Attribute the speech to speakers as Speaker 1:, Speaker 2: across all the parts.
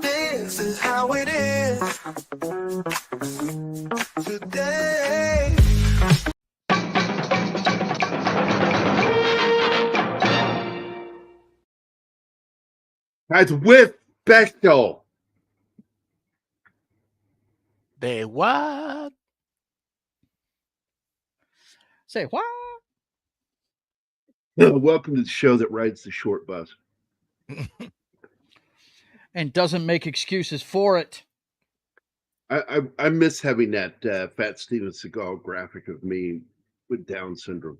Speaker 1: This is how it is today.
Speaker 2: Guys, with special.
Speaker 3: The what?
Speaker 4: Say what?
Speaker 2: Welcome to the show that rides the short bus.
Speaker 4: And doesn't make excuses for it.
Speaker 2: I miss having that Fat Steven Seagal graphic of me with Down syndrome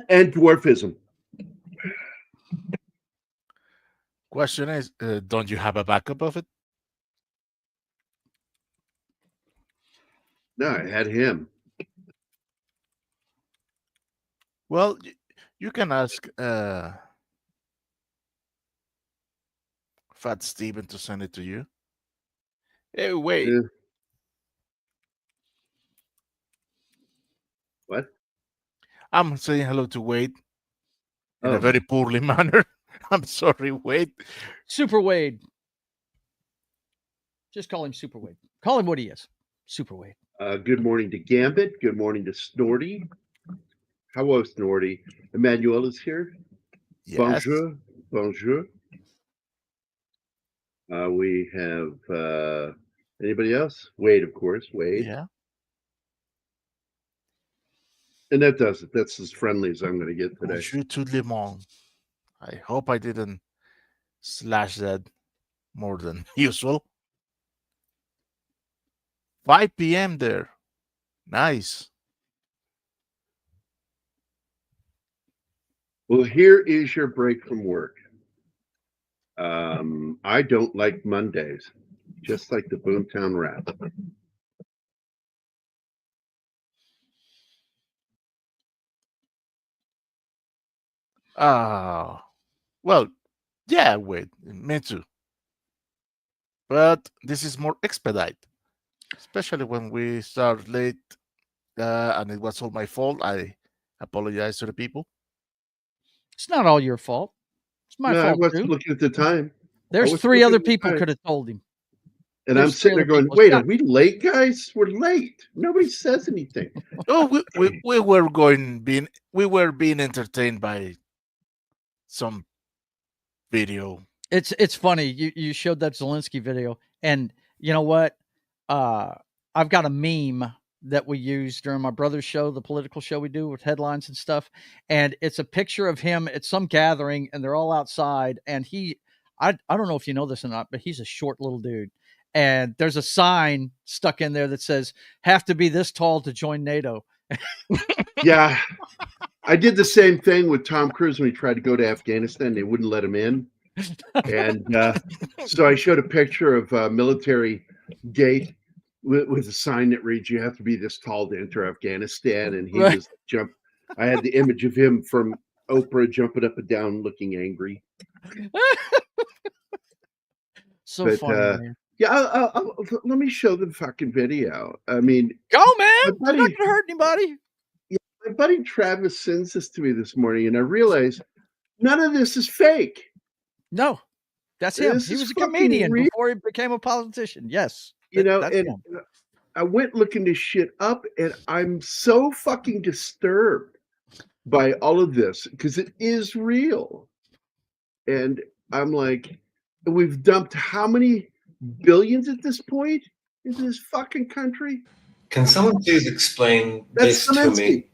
Speaker 2: and dwarfism.
Speaker 3: Question is, don't you have a backup of it?
Speaker 2: No, I had him.
Speaker 3: Well, you can ask Fat Steven to send it to you. Hey, wait.
Speaker 2: What?
Speaker 3: I'm saying hello to Wade in a very poorly manner. I'm sorry, Wade.
Speaker 4: Super Wade. Just call him Super Wade. Call him what he is. Super Wade.
Speaker 2: Good morning to Gambit. Good morning to Snorty. Hello, Snorty. Emmanuel is here.
Speaker 3: Yes.
Speaker 2: Bonjour. Bonjour. We have anybody else? Wade, of course. Wade.
Speaker 3: Yeah.
Speaker 2: And that does it. That's as friendly as I'm going to get today.
Speaker 3: Bonjour to Le Mans. I hope I didn't slash that more than usual. 5 p.m. there. Nice.
Speaker 2: Well, here is your break from work. I don't like Mondays, just like the Boomtown Rap.
Speaker 3: Well, yeah, wait, me too. But this is more expedite, especially when we start late, and it was all my fault. I apologize to the people.
Speaker 4: It's not all your fault. It's my fault
Speaker 2: I wasn't
Speaker 4: too.
Speaker 2: looking at the time.
Speaker 4: There's 3 other people could have told him.
Speaker 2: And I'm sitting there going, wait, are we late, guys? We're late. Nobody says anything.
Speaker 3: Oh, we were being entertained by some video.
Speaker 4: It's funny. You showed that Zelensky video, and you know what? I've got a meme that we use during my brother's show, the political show we do with headlines and stuff. And it's a picture of him at some gathering, and they're all outside. And I don't know if you know this or not, but he's a short little dude. And there's a sign stuck in there that says, "Have to be this tall to join NATO."
Speaker 2: Yeah. I did the same thing with Tom Cruise when he tried to go to Afghanistan. They wouldn't let him in. And so I showed a picture of a military gate with a sign that reads, "You have to be this tall to enter Afghanistan." And he was I had the image of him from Oprah jumping up and down looking angry.
Speaker 4: So funny, man.
Speaker 2: Yeah, let me show the fucking video. I mean,
Speaker 4: go, man. You're not going to hurt anybody.
Speaker 2: Yeah, my buddy Travis sends this to me this morning, and I realized none of this is fake.
Speaker 4: No, that's him. He was a comedian before he became a politician. Yes.
Speaker 2: And I went looking this shit up, and I'm so fucking disturbed by all of this because it is real. And I'm like, we've dumped how many billions at this point into this fucking country?
Speaker 5: Can someone please explain this to me?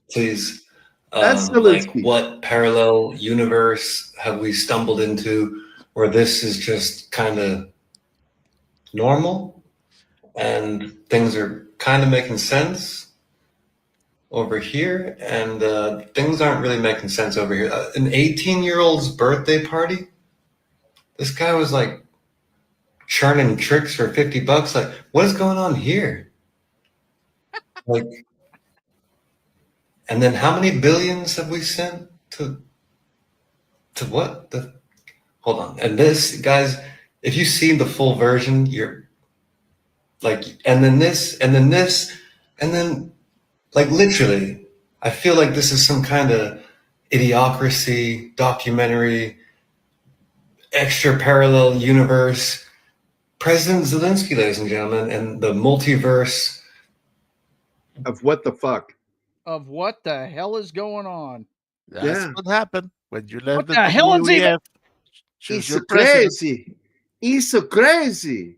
Speaker 5: Please. Like, what parallel universe have we stumbled into where this is just kind of normal and things are kind of making sense over here, and things aren't really making sense over here? An 18-year-old's birthday party? This guy was like churning tricks for $50. Like, what is going on here? Like, and then how many billions have we sent to what? Hold on. And this, guys, if you see the full version, you're like, and then this, and then this, and then, like, literally, I feel like this is some kind of idiocracy documentary extra parallel universe President Zelensky, ladies and gentlemen, and the multiverse
Speaker 2: of what the fuck.
Speaker 4: Of what the hell is going on?
Speaker 3: That's what happened when you left
Speaker 4: What the hell is he?
Speaker 2: He's so crazy. He's so crazy.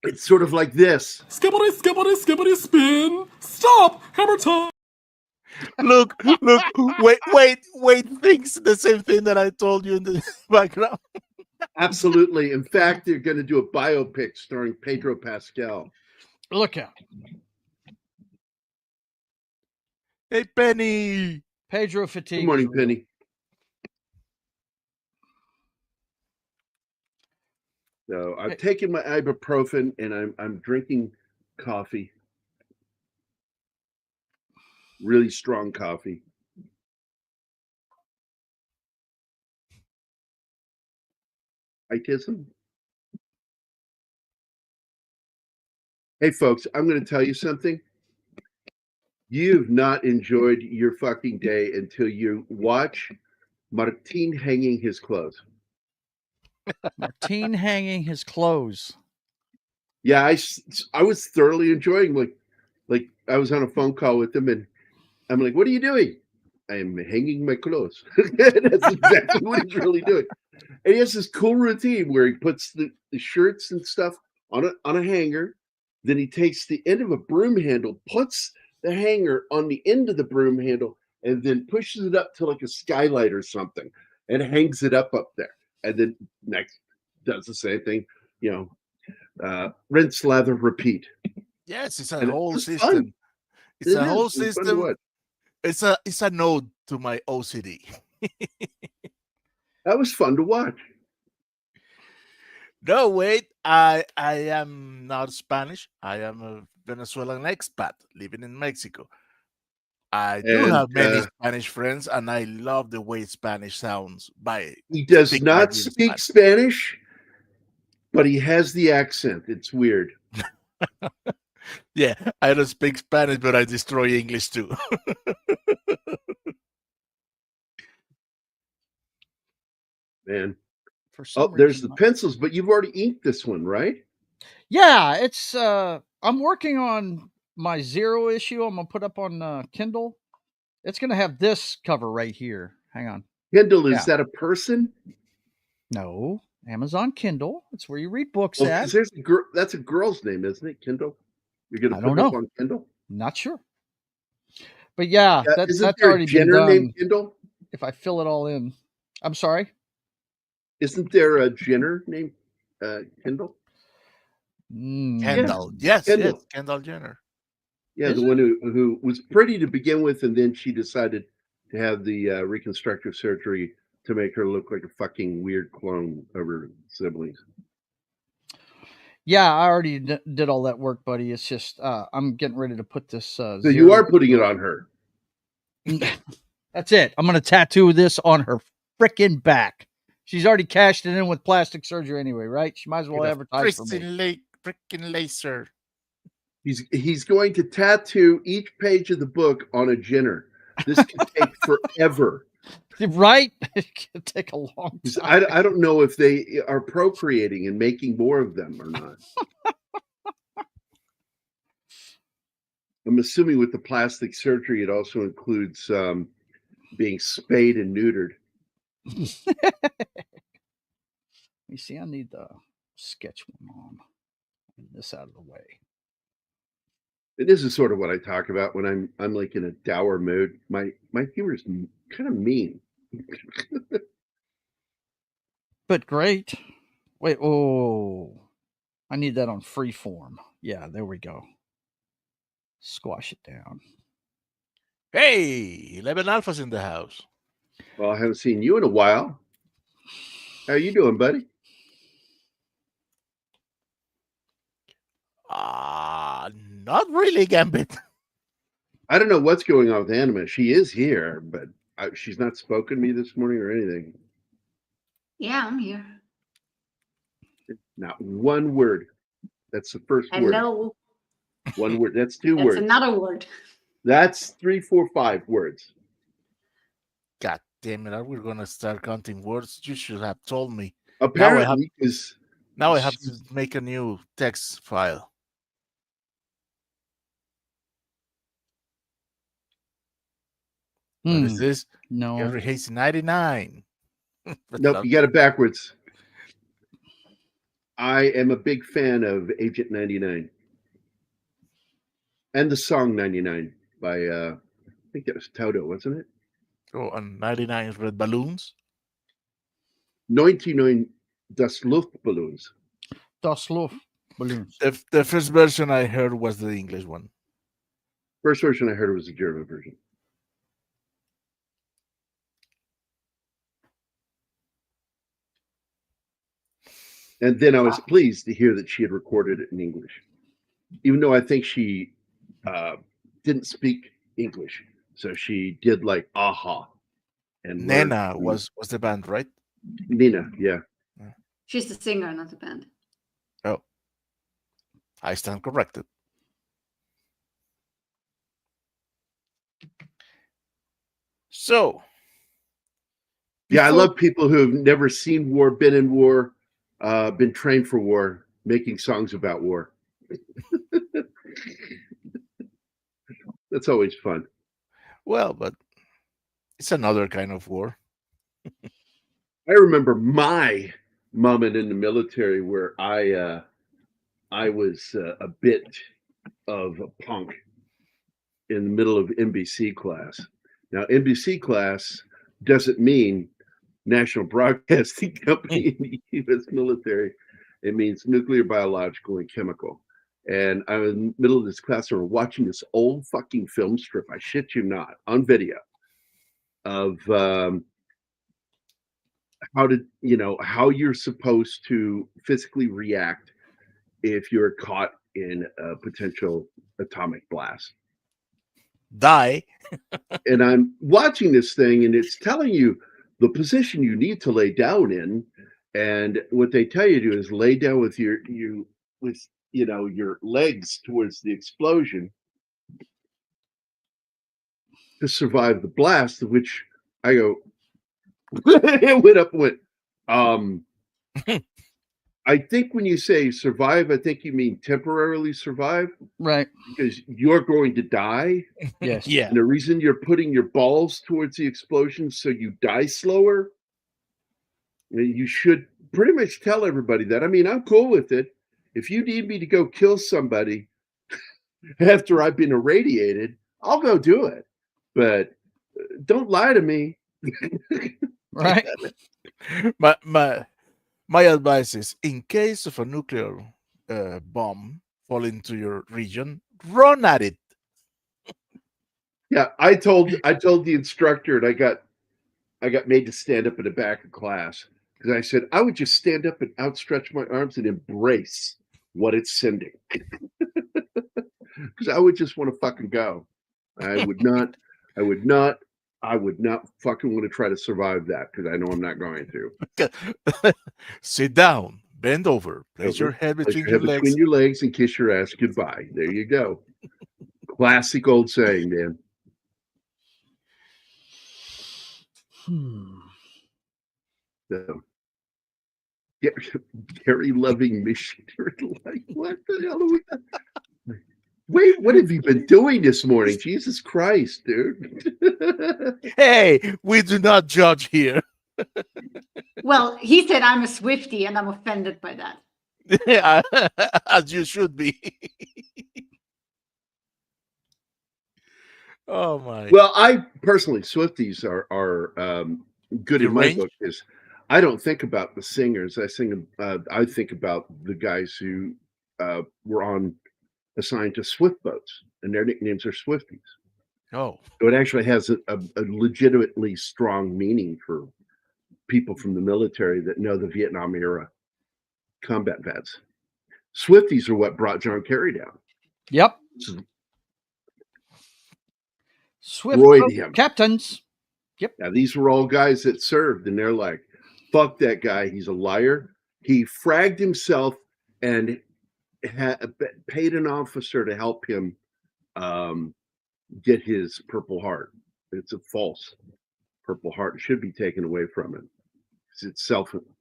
Speaker 2: It's sort of like this.
Speaker 6: Skibbity, skibbity, skibbity, spin. Stop. Hammer time.
Speaker 3: Look, wait, thinks the same thing that I told you in the background.
Speaker 2: Absolutely. In fact, they're going to do a biopic starring Pedro Pascal.
Speaker 4: Look out.
Speaker 3: Hey, Penny.
Speaker 4: Pedro fatigue.
Speaker 2: Good morning, Penny. So I've taken my ibuprofen and I'm drinking coffee. Really strong coffee. Itism. Hey, folks, I'm going to tell you something. You've not enjoyed your fucking day until you watch Martin hanging his clothes.
Speaker 4: Martin hanging his clothes.
Speaker 2: Yeah, I was thoroughly enjoying. Like I was on a phone call with him, and I'm like, "What are you doing?" I'm hanging my clothes. That's exactly what he's really doing. And he has this cool routine where he puts the shirts and stuff on a hanger. Then he takes the end of a broom handle, puts the hanger on the end of the broom handle, and then pushes it up to like a skylight or something, and hangs it up there. And then next does the same thing, rinse, lather, repeat.
Speaker 3: Yes, it's a
Speaker 2: And
Speaker 3: whole
Speaker 2: it's
Speaker 3: system.
Speaker 2: fun.
Speaker 3: It's a whole system. It's a node to my OCD.
Speaker 2: That was fun to watch.
Speaker 3: No, wait. I am not Spanish. I am a Venezuelan expat living in Mexico. I do have many Spanish friends, and I love the way Spanish sounds.
Speaker 2: He does not speak Spanish, but he has the accent. It's weird.
Speaker 3: Yeah, I don't speak Spanish, but I destroy English too.
Speaker 2: Man.
Speaker 4: For
Speaker 2: there's the pencils, but you've already inked this one, right?
Speaker 4: Yeah, it's I'm working on my 0 issue. I'm gonna put up on Kindle. It's gonna have this cover right here. Hang on.
Speaker 2: Kindle, is that a person?
Speaker 4: No, Amazon Kindle. It's where you read books at.
Speaker 2: There's that's a girl's name, isn't it? Kindle. You're gonna put it up on Kindle?
Speaker 4: Not sure. But yeah, that's already been done.
Speaker 2: Named Kindle?
Speaker 4: If I fill it all in. I'm sorry.
Speaker 2: Isn't there a Jenner named Kendall?
Speaker 3: Kendall, yes, Kendall Jenner.
Speaker 2: Yeah, the one who was pretty to begin with, and then she decided to have the reconstructive surgery to make her look like a fucking weird clone of her siblings.
Speaker 4: Yeah, I already did all that work, buddy. It's just I'm getting ready to put this.
Speaker 2: So you are putting it on her.
Speaker 4: That's it. I'm going to tattoo this on her freaking back. She's already cashed it in with plastic surgery anyway, right? She might as well advertise for me.
Speaker 3: Freaking laser.
Speaker 2: He's going to tattoo each page of the book on a Jenner. This could take forever.
Speaker 4: Right? It could take a long time.
Speaker 2: I don't know if they are procreating and making more of them or not. I'm assuming with the plastic surgery, it also includes being spayed and neutered.
Speaker 4: You see, I need the sketch one on. Get this out of the way.
Speaker 2: This is sort of what I talk about when I'm like in a dour mood. My humor is kind of mean.
Speaker 4: But great. Wait, oh. I need that on freeform. Yeah, there we go. Squash it down.
Speaker 3: Hey, 11 Alphas in the house.
Speaker 2: Well, I haven't seen you in a while. How are you doing, buddy?
Speaker 3: Not really, Gambit.
Speaker 2: I don't know what's going on with Anima. She is here, but she's not spoken to me this morning or anything.
Speaker 7: Yeah, I'm here.
Speaker 2: Not one word. That's the first word.
Speaker 7: Hello.
Speaker 2: One word. That's two words.
Speaker 7: That's another word.
Speaker 2: That's 3, 4, 5 words.
Speaker 3: God damn it! Are we gonna start counting words? You should have told me.
Speaker 2: Apparently, because
Speaker 3: Now I have to make a new text file. What is this?
Speaker 4: No.
Speaker 3: Gerry Hayes 99.
Speaker 2: Nope, you got it backwards. I am a big fan of Agent 99 and the song 99 by I think that was Toto, wasn't it?
Speaker 3: Oh, and 99 red balloons.
Speaker 2: 99 Das Luftballons.
Speaker 4: Das Luftballons.
Speaker 3: The first version I heard was the English one.
Speaker 2: First version I heard was the German version. And then I was pleased to hear that she had recorded it in English, even though I think she didn't speak English. So she did like Aha. And
Speaker 3: Nena was the band, right?
Speaker 2: Nina, yeah.
Speaker 7: She's the singer, not the band.
Speaker 3: Oh, I stand corrected. So,
Speaker 2: yeah, I love people who have never seen war, been in war, been trained for war, making songs about war. That's always fun.
Speaker 3: Well, but it's another kind of war.
Speaker 2: I remember my moment in the military where I was a bit of a punk in the middle of NBC class. Now, NBC class doesn't mean National Broadcasting Company in the U.S. military. It means nuclear, biological, and chemical. And I was in the middle of this class, and we're watching this old fucking film strip, I shit you not, on video, of how you're supposed to physically react if you're caught in a potential atomic blast.
Speaker 3: Die.
Speaker 2: And I'm watching this thing, and it's telling you the position you need to lay down in. And what they tell you to do is lay down with your legs towards the explosion to survive the blast, of which I go, it went up and went, I think when you say survive, I think you mean temporarily survive.
Speaker 4: Right.
Speaker 2: Because you're going to die.
Speaker 4: Yes.
Speaker 3: Yeah.
Speaker 2: And the reason you're putting your balls towards the explosion so you die slower, you should pretty much tell everybody that. I mean, I'm cool with it. If you need me to go kill somebody after I've been irradiated, I'll go do it. But don't lie to me.
Speaker 4: Right.
Speaker 3: My advice is, in case of a nuclear bomb fall into your region, run at it.
Speaker 2: Yeah, I told the instructor, and I got made to stand up in the back of class because I said I would just stand up and outstretch my arms and embrace what it's sending. Because I would just want to fucking go. I would not fucking want to try to survive that because I know I'm not going to.
Speaker 3: Sit down, bend over, place your head between your legs.
Speaker 2: Between your legs and kiss your ass goodbye. There you go. Classic old saying, man. So, Gerry loving missionary. Like, what the hell are we? Wait, what have you been doing this morning? Jesus Christ, dude.
Speaker 3: Hey, we do not judge here.
Speaker 7: Well, he said I'm a Swiftie, and I'm offended by that.
Speaker 3: As you should be. Oh my.
Speaker 2: Well, I personally, Swifties are good in my book because I don't think about the singers. I think about the guys who were assigned to Swift boats, and their nicknames are Swifties.
Speaker 3: Oh,
Speaker 2: so it actually has a legitimately strong meaning for people from the military that know the Vietnam era combat vets. Swifties are what brought John Kerry down.
Speaker 4: Yep. Swift captains. Yep.
Speaker 2: Now these were all guys that served, and they're like, "Fuck that guy. He's a liar. He fragged himself and paid an officer to help him get his Purple Heart. It's a false." Purple Heart should be taken away from him.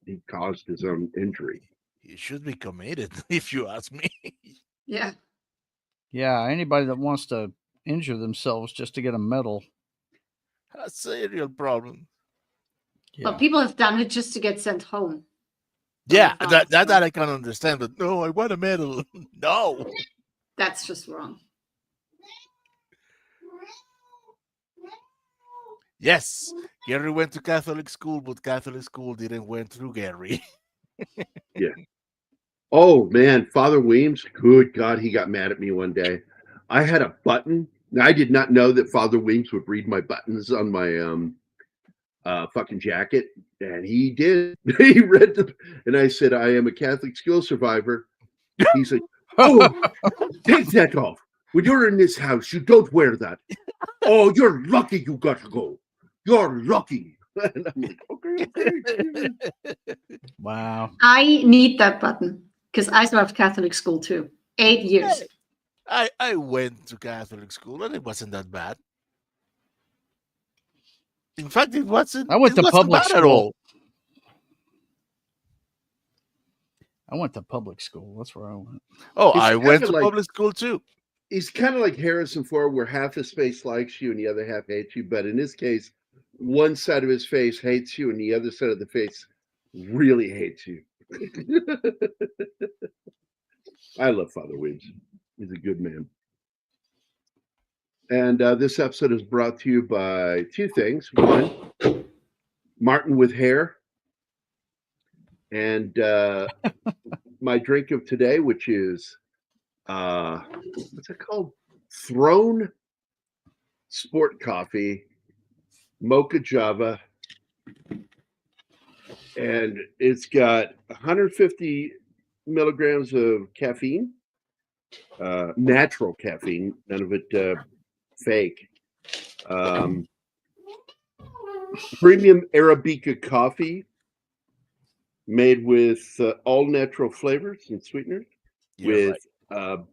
Speaker 2: He caused his own injury.
Speaker 3: He should be committed, if you ask me.
Speaker 7: Yeah.
Speaker 4: Yeah, anybody that wants to injure themselves just to get a medal.
Speaker 3: That's a real problem.
Speaker 4: Yeah.
Speaker 7: Well, people have done it just to get sent home.
Speaker 3: Yeah, that I can understand, but no, I want a medal. No.
Speaker 7: That's just wrong.
Speaker 3: Yes, Gerry went to Catholic school, but Catholic school didn't went through Gerry.
Speaker 2: Yeah. Oh man, Father Weems, good God, he got mad at me one day. I had a button. Now, I did not know that Father Weems would read my buttons on my fucking jacket, and he did. He read them, and I said, "I am a Catholic school survivor." He's like, "Oh, take that off. When you're in this house, you don't wear that. Oh, you're lucky you got to go. You're lucky." And I'm like, okay.
Speaker 4: Wow.
Speaker 7: I need that button because I survived Catholic school too. 8 years.
Speaker 3: I went to Catholic school, and it wasn't that bad. In fact, it wasn't.
Speaker 4: I went to public
Speaker 3: bad at
Speaker 4: school.
Speaker 3: all.
Speaker 4: I went to public school. That's where I went.
Speaker 3: Oh,
Speaker 2: It's
Speaker 3: I went to
Speaker 2: kinda like-
Speaker 3: public school too.
Speaker 2: He's kind of like Harrison Ford, where half his face likes you and the other half hates you. But in this case, one side of his face hates you, and the other side of the face really hates you. I love Father Weems. He's a good man. And this episode is brought to you by two things. One, Martin with hair. And my drink of today, which is, what's it called? Throne Sport Coffee, Mocha Java. And it's got 150 milligrams of caffeine, natural caffeine, none of it fake. Premium Arabica coffee made with all natural flavors and sweeteners, with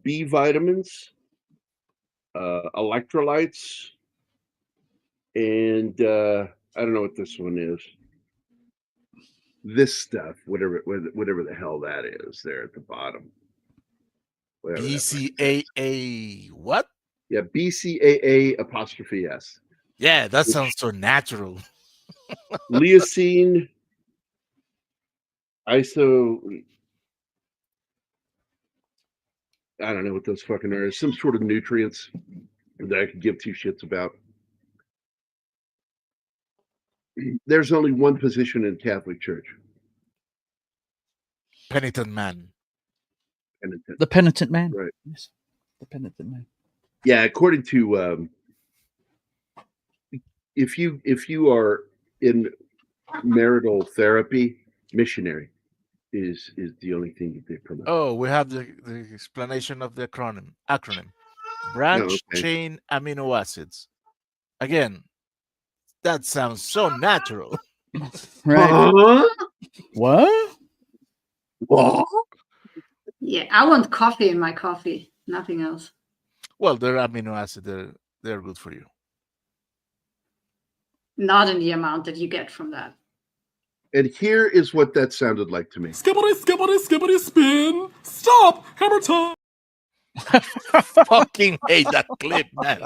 Speaker 2: B vitamins, electrolytes, and I don't know what this one is. This stuff, whatever the hell that is, there at the bottom. Whatever that fucking is.
Speaker 3: BCAA what?
Speaker 2: Yeah, BCAA apostrophe S.
Speaker 3: Yeah, that sounds so natural.
Speaker 2: Leucine, iso. I don't know what those fucking are. Some sort of nutrients that I could give two shits about. There's only one position in Catholic Church.
Speaker 3: Penitent man.
Speaker 2: Penitent.
Speaker 4: The penitent man.
Speaker 2: Right.
Speaker 4: Yes. The penitent man.
Speaker 2: Yeah, according to if you are in marital therapy, missionary is the only thing that they promote.
Speaker 3: Oh, we have the explanation of the acronym. Branch chain amino acids. Again, that sounds so natural.
Speaker 4: Right. What?
Speaker 2: What?
Speaker 7: Yeah, I want coffee in my coffee, nothing else.
Speaker 3: Well, they're amino acids. They're good for you.
Speaker 7: Not in the amount that you get from that.
Speaker 2: And here is what that sounded like to me.
Speaker 6: Skibbity, skibbity, skibbity, spin. Stop! Hammer time!
Speaker 3: Fucking hate that clip, man.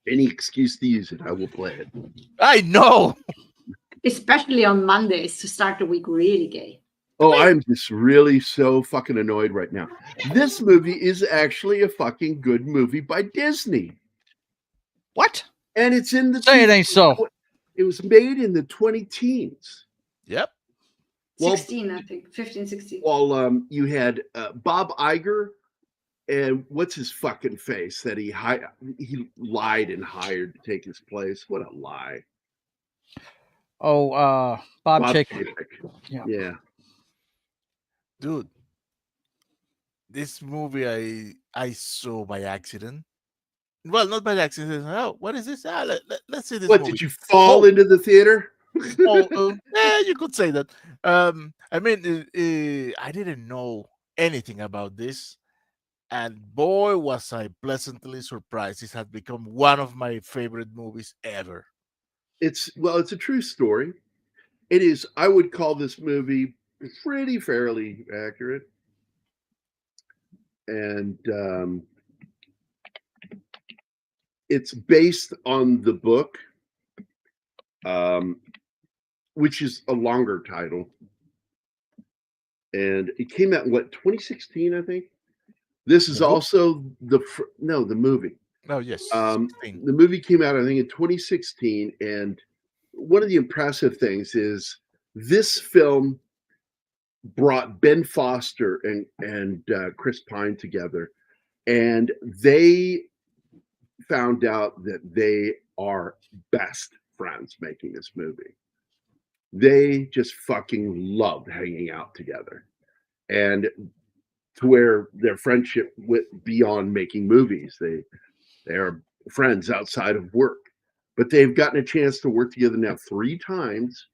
Speaker 2: Any excuse to use it, I will play it.
Speaker 3: I know.
Speaker 7: Especially on Mondays to start the week really gay.
Speaker 2: Oh, I'm just really so fucking annoyed right now. This movie is actually a fucking good movie by Disney.
Speaker 4: What?
Speaker 2: And it's in the...
Speaker 4: Say it ain't so.
Speaker 2: It was made in the 20-teens.
Speaker 3: Yep.
Speaker 7: 16, I think. 15, 16.
Speaker 2: Well, you had Bob Iger and what's his fucking face that he lied and hired to take his place. What a lie.
Speaker 4: Oh, Bob Chapek.
Speaker 2: Yeah.
Speaker 3: Dude, this movie I saw by accident. Well, not by accident. Oh, what is this? Let's see this
Speaker 2: What,
Speaker 3: movie.
Speaker 2: did you fall into the theater?
Speaker 3: Yeah, you could say that. I mean, I didn't know anything about this. And boy, was I pleasantly surprised. It had become one of my favorite movies ever.
Speaker 2: It's a true story. It is. I would call this movie pretty fairly accurate, and it's based on the book, which is a longer title, and it came out in 2016, I think. This is also the movie.
Speaker 3: Oh yes,
Speaker 2: the movie came out, I think, in 2016, and one of the impressive things is this film brought Ben Foster and Chris Pine together, and they found out that they are best friends making this movie. They just fucking loved hanging out together, and to where their friendship went beyond making movies. They are friends outside of work, but they've gotten a chance to work together now 3 times,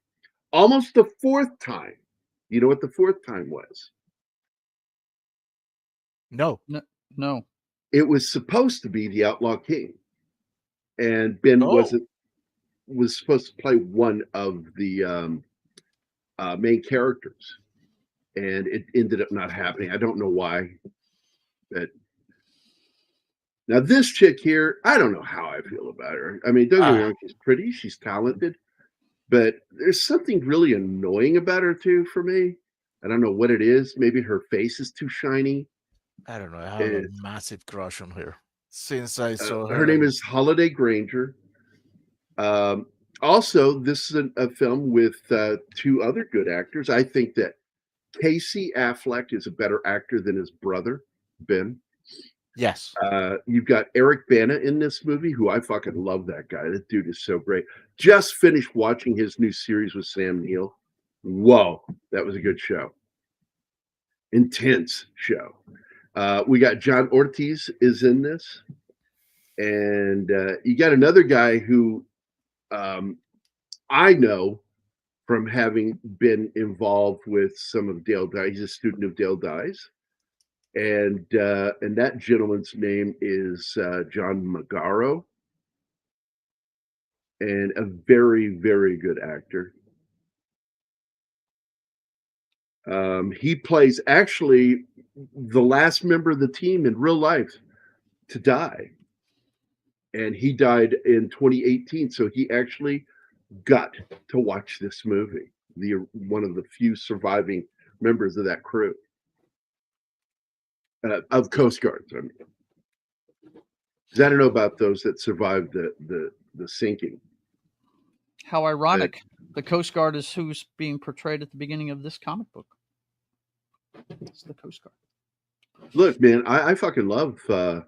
Speaker 2: almost the 4th time. You know what the 4th time was?
Speaker 4: No.
Speaker 2: It was supposed to be The Outlaw King, and Ben was supposed to play one of the main characters, and it ended up not happening. I don't know why. But now this chick here, I don't know how I feel about her. I mean, don't get me wrong, she's pretty, she's talented, but there's something really annoying about her too for me. I don't know what it is. Maybe her face is too shiny.
Speaker 3: I don't know. I have a massive crush on her since I saw her.
Speaker 2: Her name is Holiday Granger. Also, this is a film with 2 other good actors. I think that Casey Affleck is a better actor than his brother, Ben.
Speaker 3: Yes.
Speaker 2: You've got Eric Bana in this movie, who I fucking love that guy. That dude is so great. Just finished watching his new series with Sam Neill. Whoa, that was a good show. Intense show. We got John Ortiz is in this. And you got another guy who I know from having been involved with some of Dale Dye. He's a student of Dale Dye's. And that gentleman's name is John Magaro, and a very, very good actor. He plays actually the last member of the team in real life to die, and he died in 2018. So he actually got to watch this movie. One of the few surviving members of that crew. Of Coast Guards, I mean. Because I don't know about those that survived the sinking.
Speaker 4: How ironic. The Coast Guard is who's being portrayed at the beginning of this comic book. It's the Coast Guard.
Speaker 2: Look, man, I fucking love the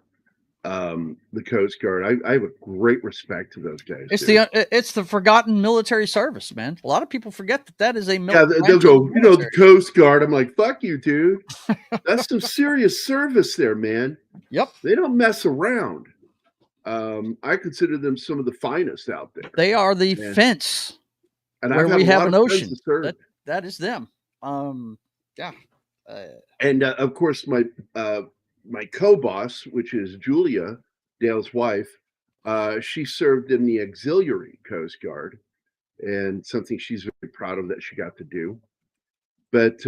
Speaker 2: Coast Guard. I have a great respect to those guys.
Speaker 4: It's the forgotten military service, man. A lot of people forget that is a military.
Speaker 2: Yeah, they'll go, the Coast Guard. I'm like, fuck you, dude. That's some serious service there, man.
Speaker 4: Yep.
Speaker 2: They don't mess around. I consider them some of the finest out there.
Speaker 4: They are the fence,
Speaker 2: and
Speaker 4: where we have an ocean. That is them. Yeah.
Speaker 2: And of course, my co-boss, which is Julia, Dale's wife, she served in the auxiliary Coast Guard, and something she's very proud of that she got to do. But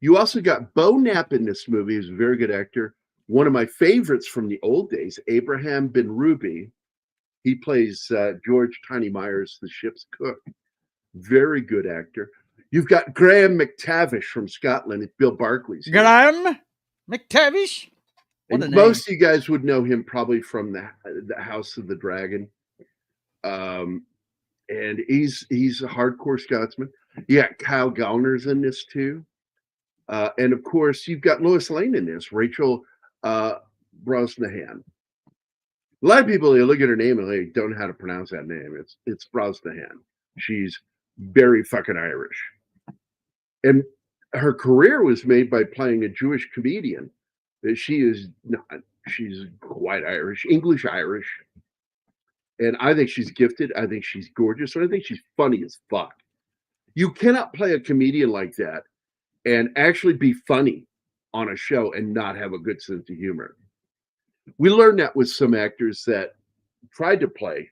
Speaker 2: you also got Bo Knapp in this movie, who's a very good actor. One of my favorites from the old days, Abraham Ben Ruby. He plays George Tiny Myers, the ship's cook. Very good actor. You've got Graham McTavish from Scotland. It's Bill Barclay's.
Speaker 4: Graham McTavish?
Speaker 2: And most of you guys would know him probably from the House of the Dragon. And he's a hardcore Scotsman. You got Kyle Gallner's in this too. And of course, you've got Lois Lane in this, Rachel Brosnahan. A lot of people, they look at her name and they don't know how to pronounce that name. It's Brosnahan. She's very fucking Irish. And her career was made by playing a Jewish comedian. She is not. She's quite Irish, English Irish. And I think she's gifted. I think she's gorgeous. And I think she's funny as fuck. You cannot play a comedian like that and actually be funny on a show and not have a good sense of humor. We learned that with some actors that tried to play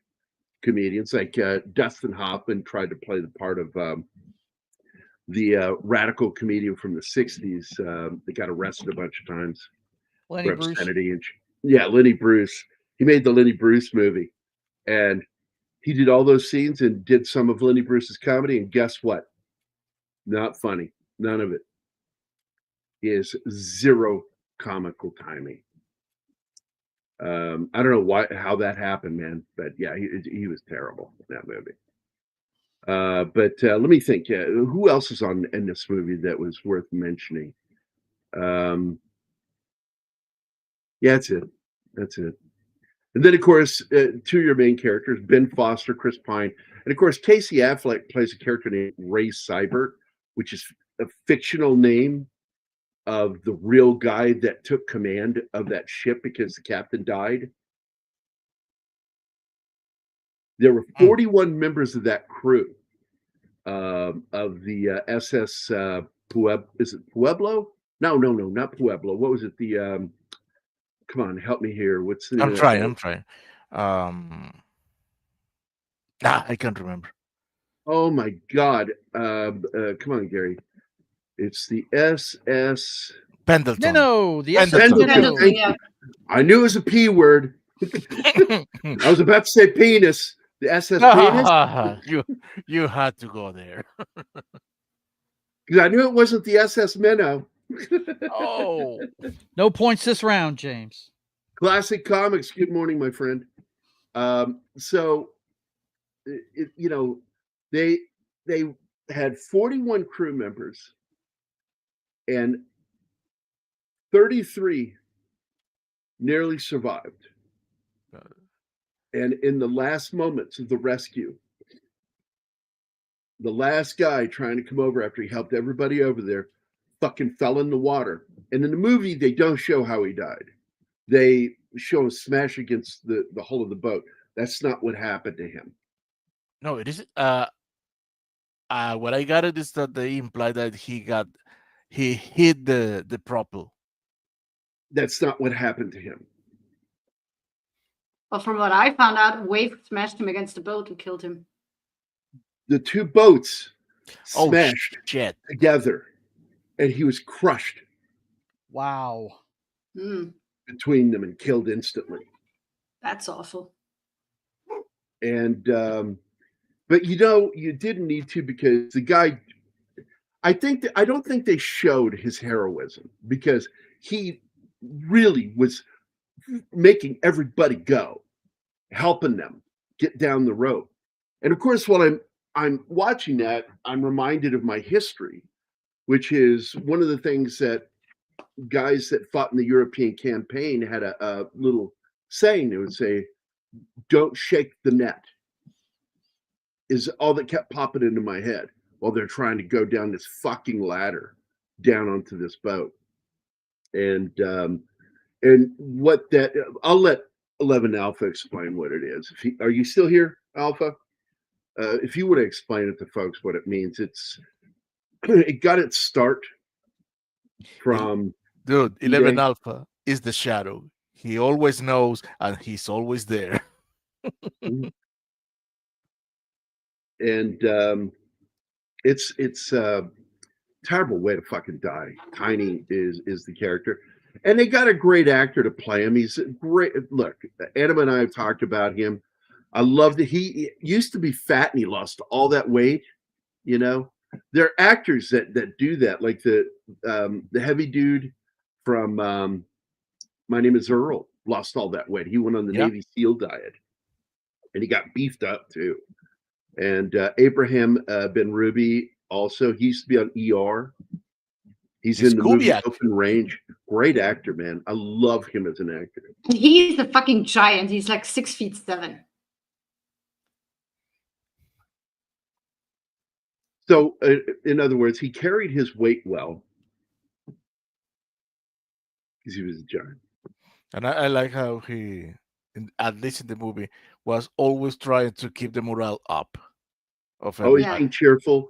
Speaker 2: comedians, like Dustin Hoffman tried to play the part of the radical comedian from the 60s that got arrested a bunch of times
Speaker 4: Lenny
Speaker 2: for
Speaker 4: Bruce.
Speaker 2: obscenity. Lenny Bruce. He made the Lenny Bruce movie. And he did all those scenes and did some of Lenny Bruce's comedy. And guess what? Not funny. None of it. He has zero comical timing. I don't know how that happened, man. But yeah, he was terrible in that movie. But let me think. Who else is in this movie that was worth mentioning? Yeah, that's it. And then, of course, two of your main characters, Ben Foster, Chris Pine, and of course, Casey Affleck plays a character named Ray Seibert, which is a fictional name of the real guy that took command of that ship because the captain died. There were 41 members of that crew of the SS is it Pueblo? No, not Pueblo. What was it? The come on, help me here. What's the?
Speaker 3: I'm trying. I can't remember.
Speaker 2: Oh my God! Come on, Gary. It's the SS
Speaker 3: Pendleton.
Speaker 4: No, the
Speaker 3: Pendleton.
Speaker 2: Pendleton.
Speaker 7: Yeah.
Speaker 2: I knew it was a P word. I was about to say penis. The SS penis.
Speaker 3: You had to go there.
Speaker 2: Because I knew it wasn't the SS Minnow.
Speaker 3: Oh,
Speaker 4: no points this round, James.
Speaker 2: Classic Comics. Good morning, my friend. So, they had 41 crew members, and 33 nearly survived. And in the last moments of the rescue, the last guy trying to come over after he helped everybody over there fucking fell in the water. And in the movie, they don't show how he died. They show him smash against the hull of the boat. That's not what happened to him.
Speaker 3: No, it is. What I got it is that they imply that he hit the propel.
Speaker 2: That's not what happened to him.
Speaker 7: Well, from what I found out, wave smashed him against the boat and killed him.
Speaker 2: The two boats smashed
Speaker 3: shit.
Speaker 2: together, and he was crushed.
Speaker 4: Wow.
Speaker 2: Between them and killed instantly.
Speaker 7: That's awful.
Speaker 2: And but you didn't need to, because the guy, I don't think they showed his heroism, because he really was making everybody go, helping them get down the road. And of course, while I'm watching that, I'm reminded of my history, which is one of the things that guys that fought in the European campaign had a little saying. They would say, "Don't shake the net," is all that kept popping into my head while they're trying to go down this fucking ladder down onto this boat. And what that, I'll let 11 Alpha explain what it is. Are you still here, Alpha? If you would explain it to folks what it means. It got its start from...
Speaker 3: Dude, 11 Alpha is the shadow. He always knows, and he's always there.
Speaker 2: And it's a terrible way to fucking die. Tiny is the character. And they got a great actor to play him. He's great. Look, Anima and I have talked about him. I loved it. He used to be fat and he lost all that weight. There are actors that do that, like the heavy dude from My Name is Earl lost all that weight. He went on the Navy SEAL diet, and he got beefed up too. And Abraham Ben Ruby also, he used to be on ER. He's in the movie Open Range. Great actor, man. I love him as an actor.
Speaker 7: He's a fucking giant. He's like 6'7".
Speaker 2: So, in other words, he carried his weight well because he was a giant.
Speaker 3: And I like how he, at least in the movie, was always trying to keep the morale up.
Speaker 2: Always being cheerful,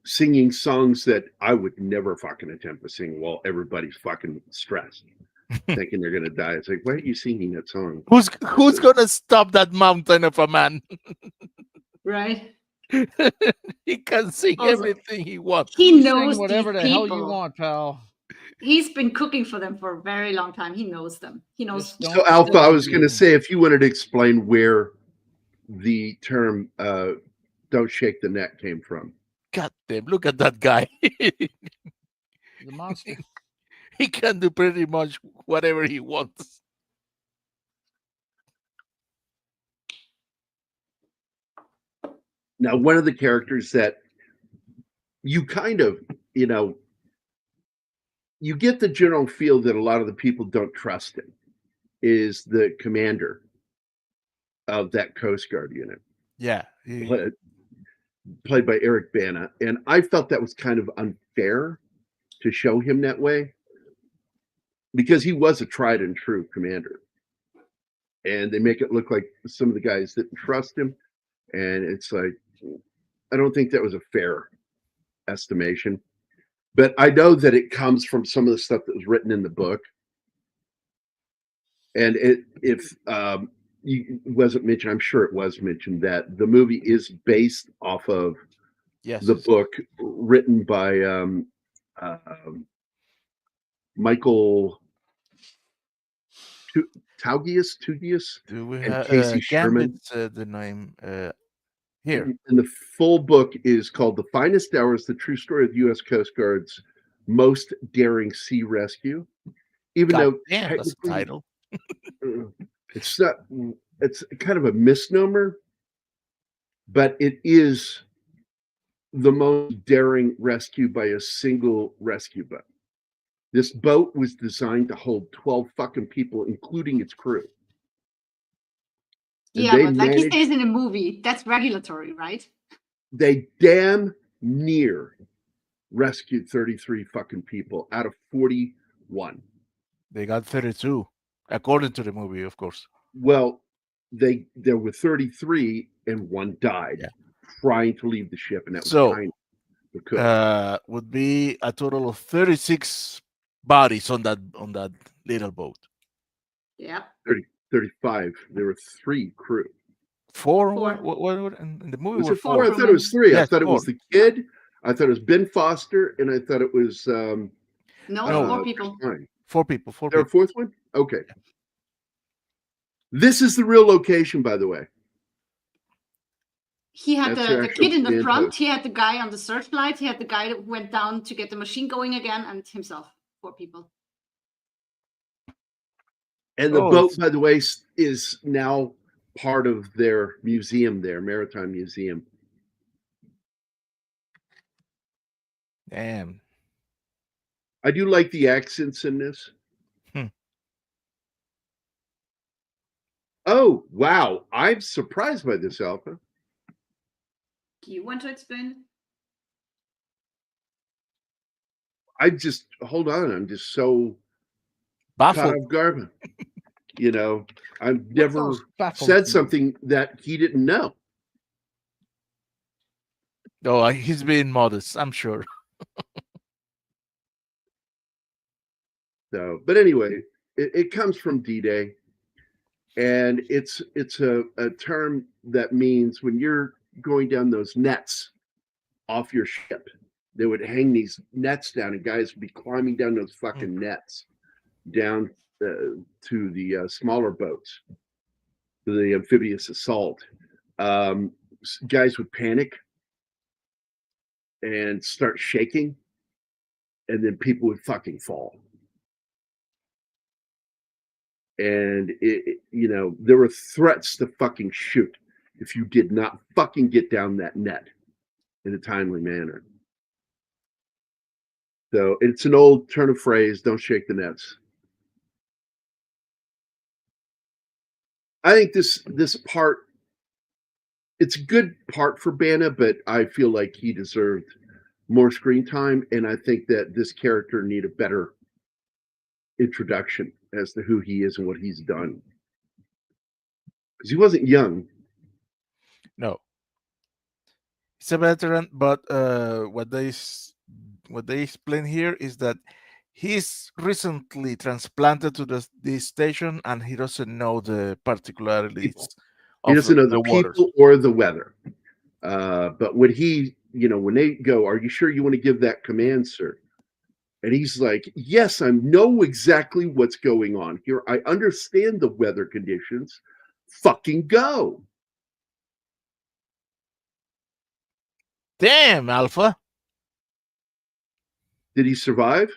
Speaker 2: singing songs that I would never fucking attempt to sing while everybody's fucking stressed, thinking they're gonna die. It's like, why are you singing that song?
Speaker 3: Who's gonna stop that mountain of a man?
Speaker 7: Right.
Speaker 3: He can sing
Speaker 7: Also,
Speaker 3: everything he wants.
Speaker 7: He
Speaker 4: Sing
Speaker 7: knows
Speaker 4: whatever
Speaker 7: these
Speaker 4: the hell
Speaker 7: people.
Speaker 4: you want, pal.
Speaker 7: He's been cooking for them for a very long time. He knows them. He knows.
Speaker 4: Just don't
Speaker 2: So, Alpha,
Speaker 4: steal
Speaker 2: I
Speaker 4: them,
Speaker 2: was going to
Speaker 4: man.
Speaker 2: say, if you wanted to explain where the term "don't shake the net" came from.
Speaker 3: God damn! Look at that guy.
Speaker 4: The monster.
Speaker 3: He can do pretty much whatever he wants.
Speaker 2: Now, one of the characters that you kind of, you get the general feel that a lot of the people don't trust him is the commander of that Coast Guard unit.
Speaker 3: Yeah.
Speaker 2: Played by Eric Bana. And I felt that was kind of unfair to show him that way because he was a tried and true commander. And they make it look like some of the guys didn't trust him. And it's like, I don't think that was a fair estimation. But I know that it comes from some of the stuff that was written in the book. And if it wasn't mentioned, I'm sure it was mentioned, that the movie is based off of the book written by Michael Taugius and Casey Sherman.
Speaker 3: The name here.
Speaker 2: And the full book is called "The Finest Hours: The True Story of the U.S. Coast Guard's Most Daring Sea Rescue." Even though
Speaker 3: that's the title.
Speaker 2: It's not. It's kind of a misnomer, but it is the most daring rescue by a single rescue boat. This boat was designed to hold 12 fucking people, including its crew. And
Speaker 7: yeah, but like he says in a movie, that's regulatory, right?
Speaker 2: They damn near rescued 33 fucking people out of 41.
Speaker 3: They got 32, according to the movie, of course.
Speaker 2: Well, there were 33 and one died trying to leave the ship, and that was China.
Speaker 3: Would be a total of 36 bodies on that little boat.
Speaker 7: Yeah.
Speaker 2: 35. There were 3 crew.
Speaker 3: 4? What in the movie?
Speaker 2: Was it 4? I thought it was 3.
Speaker 3: Yes,
Speaker 2: I thought it was the kid. I thought it was Ben Foster, and I thought it was
Speaker 7: 4 people.
Speaker 3: 4 people.
Speaker 2: There a 4th one? Okay. This is the real location, by the way.
Speaker 7: He had the kid in the front. He had the guy on the searchlight. He had the guy that went down to get the machine going again, and himself. 4 people.
Speaker 2: And the boat, by the way, is now part of their museum there, Maritime Museum.
Speaker 3: Damn.
Speaker 2: I do like the accents in this. Oh, wow. I'm surprised by this, Alpha.
Speaker 7: Do you want to explain?
Speaker 2: Hold on. I'm just so
Speaker 3: baffled.
Speaker 2: Caught off guard. I've never said something that he didn't know.
Speaker 3: Oh, he's being modest, I'm sure.
Speaker 2: So, but anyway, it comes from D-Day, and it's a term that means when you're going down those nets off your ship, they would hang these nets down, and guys would be climbing down those fucking nets down to the smaller boats, to the amphibious assault. Guys would panic and start shaking, and then people would fucking fall. And there were threats to fucking shoot if you did not fucking get down that net in a timely manner. So it's an old turn of phrase, don't shake the nets. I think this part, it's a good part for Bana, but I feel like he deserved more screen time, and I think that this character needed a better introduction as to who he is and what he's done. Because he wasn't young.
Speaker 3: No. He's a veteran, but what they explain here is that he's recently transplanted to this station, and he doesn't know the particularities
Speaker 2: People. He doesn't know the
Speaker 3: waters.
Speaker 2: people or the weather. But when when they go, "Are you sure you want to give that command, sir?" And he's like, "Yes, I know exactly what's going on here. I understand the weather conditions. Fucking go."
Speaker 3: Damn, Alpha.
Speaker 2: Did he survive?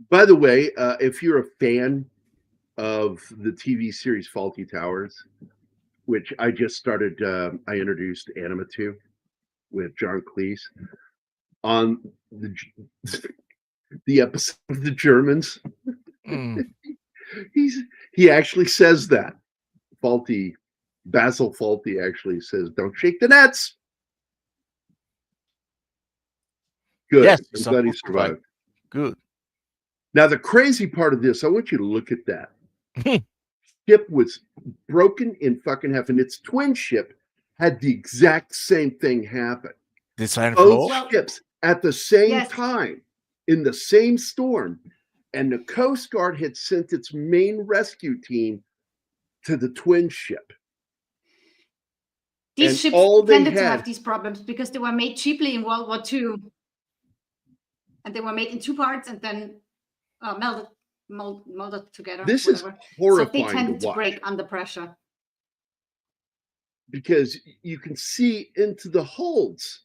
Speaker 2: By the way, if you're a fan of the TV series Faulty Towers, which I just started, I introduced Anima to with John Cleese on the episode of the Germans.
Speaker 3: Mm.
Speaker 2: He actually says that. Basil Fawlty actually says, "Don't shake the nets." Good.
Speaker 3: Yes,
Speaker 2: I'm glad he survived.
Speaker 3: Good.
Speaker 2: Now, the crazy part of this, I want you to look at that. Ship was broken in fucking half, and its twin ship had the exact same thing happen.
Speaker 3: Design
Speaker 2: Both
Speaker 3: flaw?
Speaker 2: ships at the same
Speaker 7: Yes.
Speaker 2: time in the same storm, and the Coast Guard had sent its main rescue team to the twin ship.
Speaker 7: These
Speaker 2: And
Speaker 7: ships
Speaker 2: all they
Speaker 7: tended to
Speaker 2: had-
Speaker 7: have these problems because they were made cheaply in World War II. And they were made in two parts and then molded together.
Speaker 2: This
Speaker 7: whatever.
Speaker 2: is
Speaker 7: So
Speaker 2: horrifying
Speaker 7: they tended
Speaker 2: to
Speaker 7: to
Speaker 2: watch
Speaker 7: break under pressure.
Speaker 2: because you can see into the holds,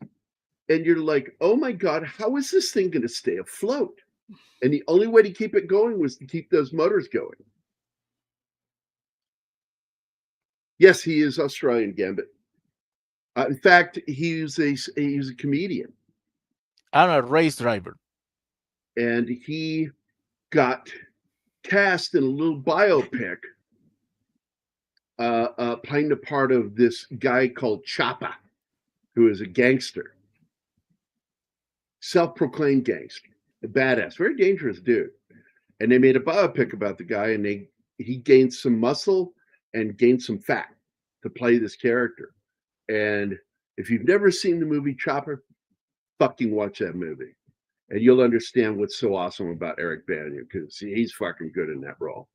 Speaker 2: and you're like, "Oh my God, how is this thing going to stay afloat?" And the only way to keep it going was to keep those motors going. Yes, he is Australian, Gambit. In fact, he's a comedian,
Speaker 3: I'm a race driver.
Speaker 2: and he got cast in a little biopic playing the part of this guy called Choppa, who is a gangster, self-proclaimed gangster, a badass, very dangerous dude. And they made a biopic about the guy, and he gained some muscle and gained some fat to play this character. And if you've never seen the movie Chopper, fucking watch that movie, and you'll understand what's so awesome about Eric Bana, because he's fucking good in that role.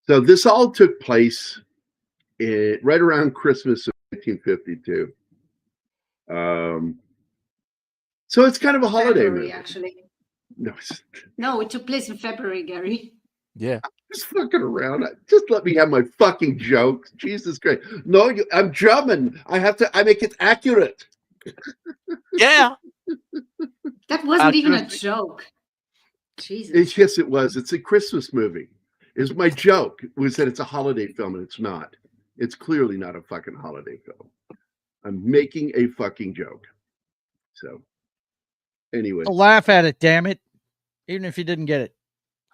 Speaker 2: So this all took place right around Christmas of 1952. So it's kind of a holiday
Speaker 7: February,
Speaker 2: movie.
Speaker 7: actually.
Speaker 2: No,
Speaker 7: it took place in February, Gerry.
Speaker 3: Yeah.
Speaker 2: Just fucking around. Just let me have my fucking jokes. Jesus Christ. No, I'm German. I make it accurate.
Speaker 3: Yeah.
Speaker 7: That wasn't even a joke. Jesus.
Speaker 2: Yes, it was. It's a Christmas movie. Is my joke was that it's a holiday film, and it's not. It's clearly not a fucking holiday film. I'm making a fucking joke. So, anyway.
Speaker 4: Don't laugh at it, damn it. Even if you didn't get it.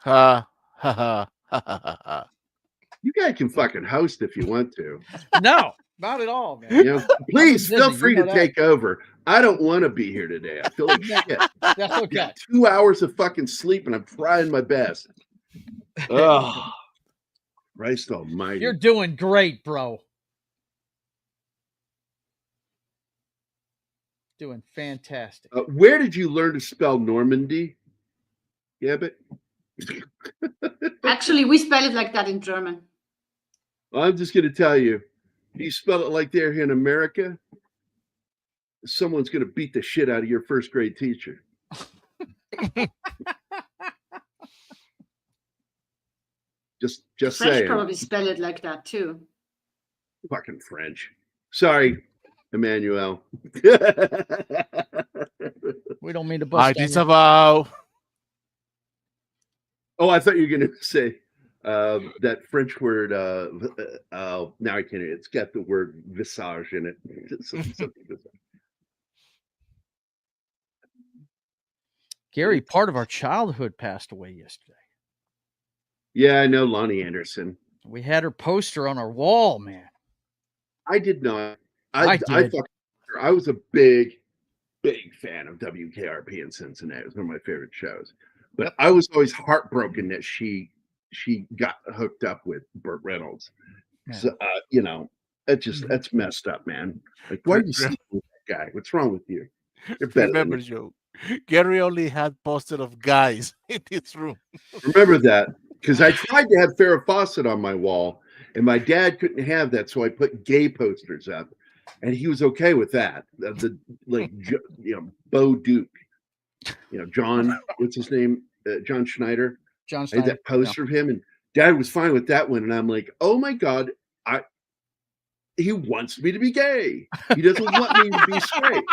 Speaker 3: Ha ha ha ha ha ha.
Speaker 2: You guys can fucking host if you want to.
Speaker 4: No, not at all, man.
Speaker 2: You know, please feel
Speaker 4: busy,
Speaker 2: free
Speaker 4: you know
Speaker 2: to
Speaker 4: that.
Speaker 2: take over. I don't want to be here today. I feel like shit.
Speaker 4: That's okay.
Speaker 2: Got 2 hours of fucking sleep, and I'm trying my best. Oh, Christ almighty.
Speaker 4: You're doing great, bro. Doing fantastic.
Speaker 2: Where did you learn to spell Normandy? Gabbit?
Speaker 7: Actually, we spell it like that in German.
Speaker 2: I'm just going to tell you, you spell it like they're here in America, someone's going to beat the shit out of your first grade teacher. Just
Speaker 7: French
Speaker 2: saying.
Speaker 7: probably spell it like that too.
Speaker 2: Fucking French. Sorry, Emmanuel.
Speaker 4: We don't mean to
Speaker 3: I
Speaker 4: bust on you.
Speaker 3: disavow.
Speaker 2: Oh, I thought you were going to say that French word. Now I can't. It's got the word visage in it. Something
Speaker 4: Gary, part of our childhood passed away yesterday.
Speaker 2: Yeah, I know Lonnie Anderson.
Speaker 4: We had her poster on our wall, man.
Speaker 2: I did not.
Speaker 4: I
Speaker 2: I was a big fan of WKRP in Cincinnati. It was one of my favorite shows. But I was always heartbroken that she got hooked up with Burt Reynolds. So, that's messed up, man. Like, why are you sleeping with that guy? What's wrong with you? You're better
Speaker 3: Remember, Joe, Gerry only had poster of guys in his room.
Speaker 2: Remember that, because I tried to have Farrah Fawcett on my wall, and my dad couldn't have that, so I put gay posters up, and he was okay with that. Bo Duke, John, what's his name? John Schneider.
Speaker 4: John
Speaker 2: I
Speaker 4: Schneider.
Speaker 2: had that poster of him, and Dad was fine with that one, and I'm like, oh my God, he wants me to be gay. He doesn't want me to be straight.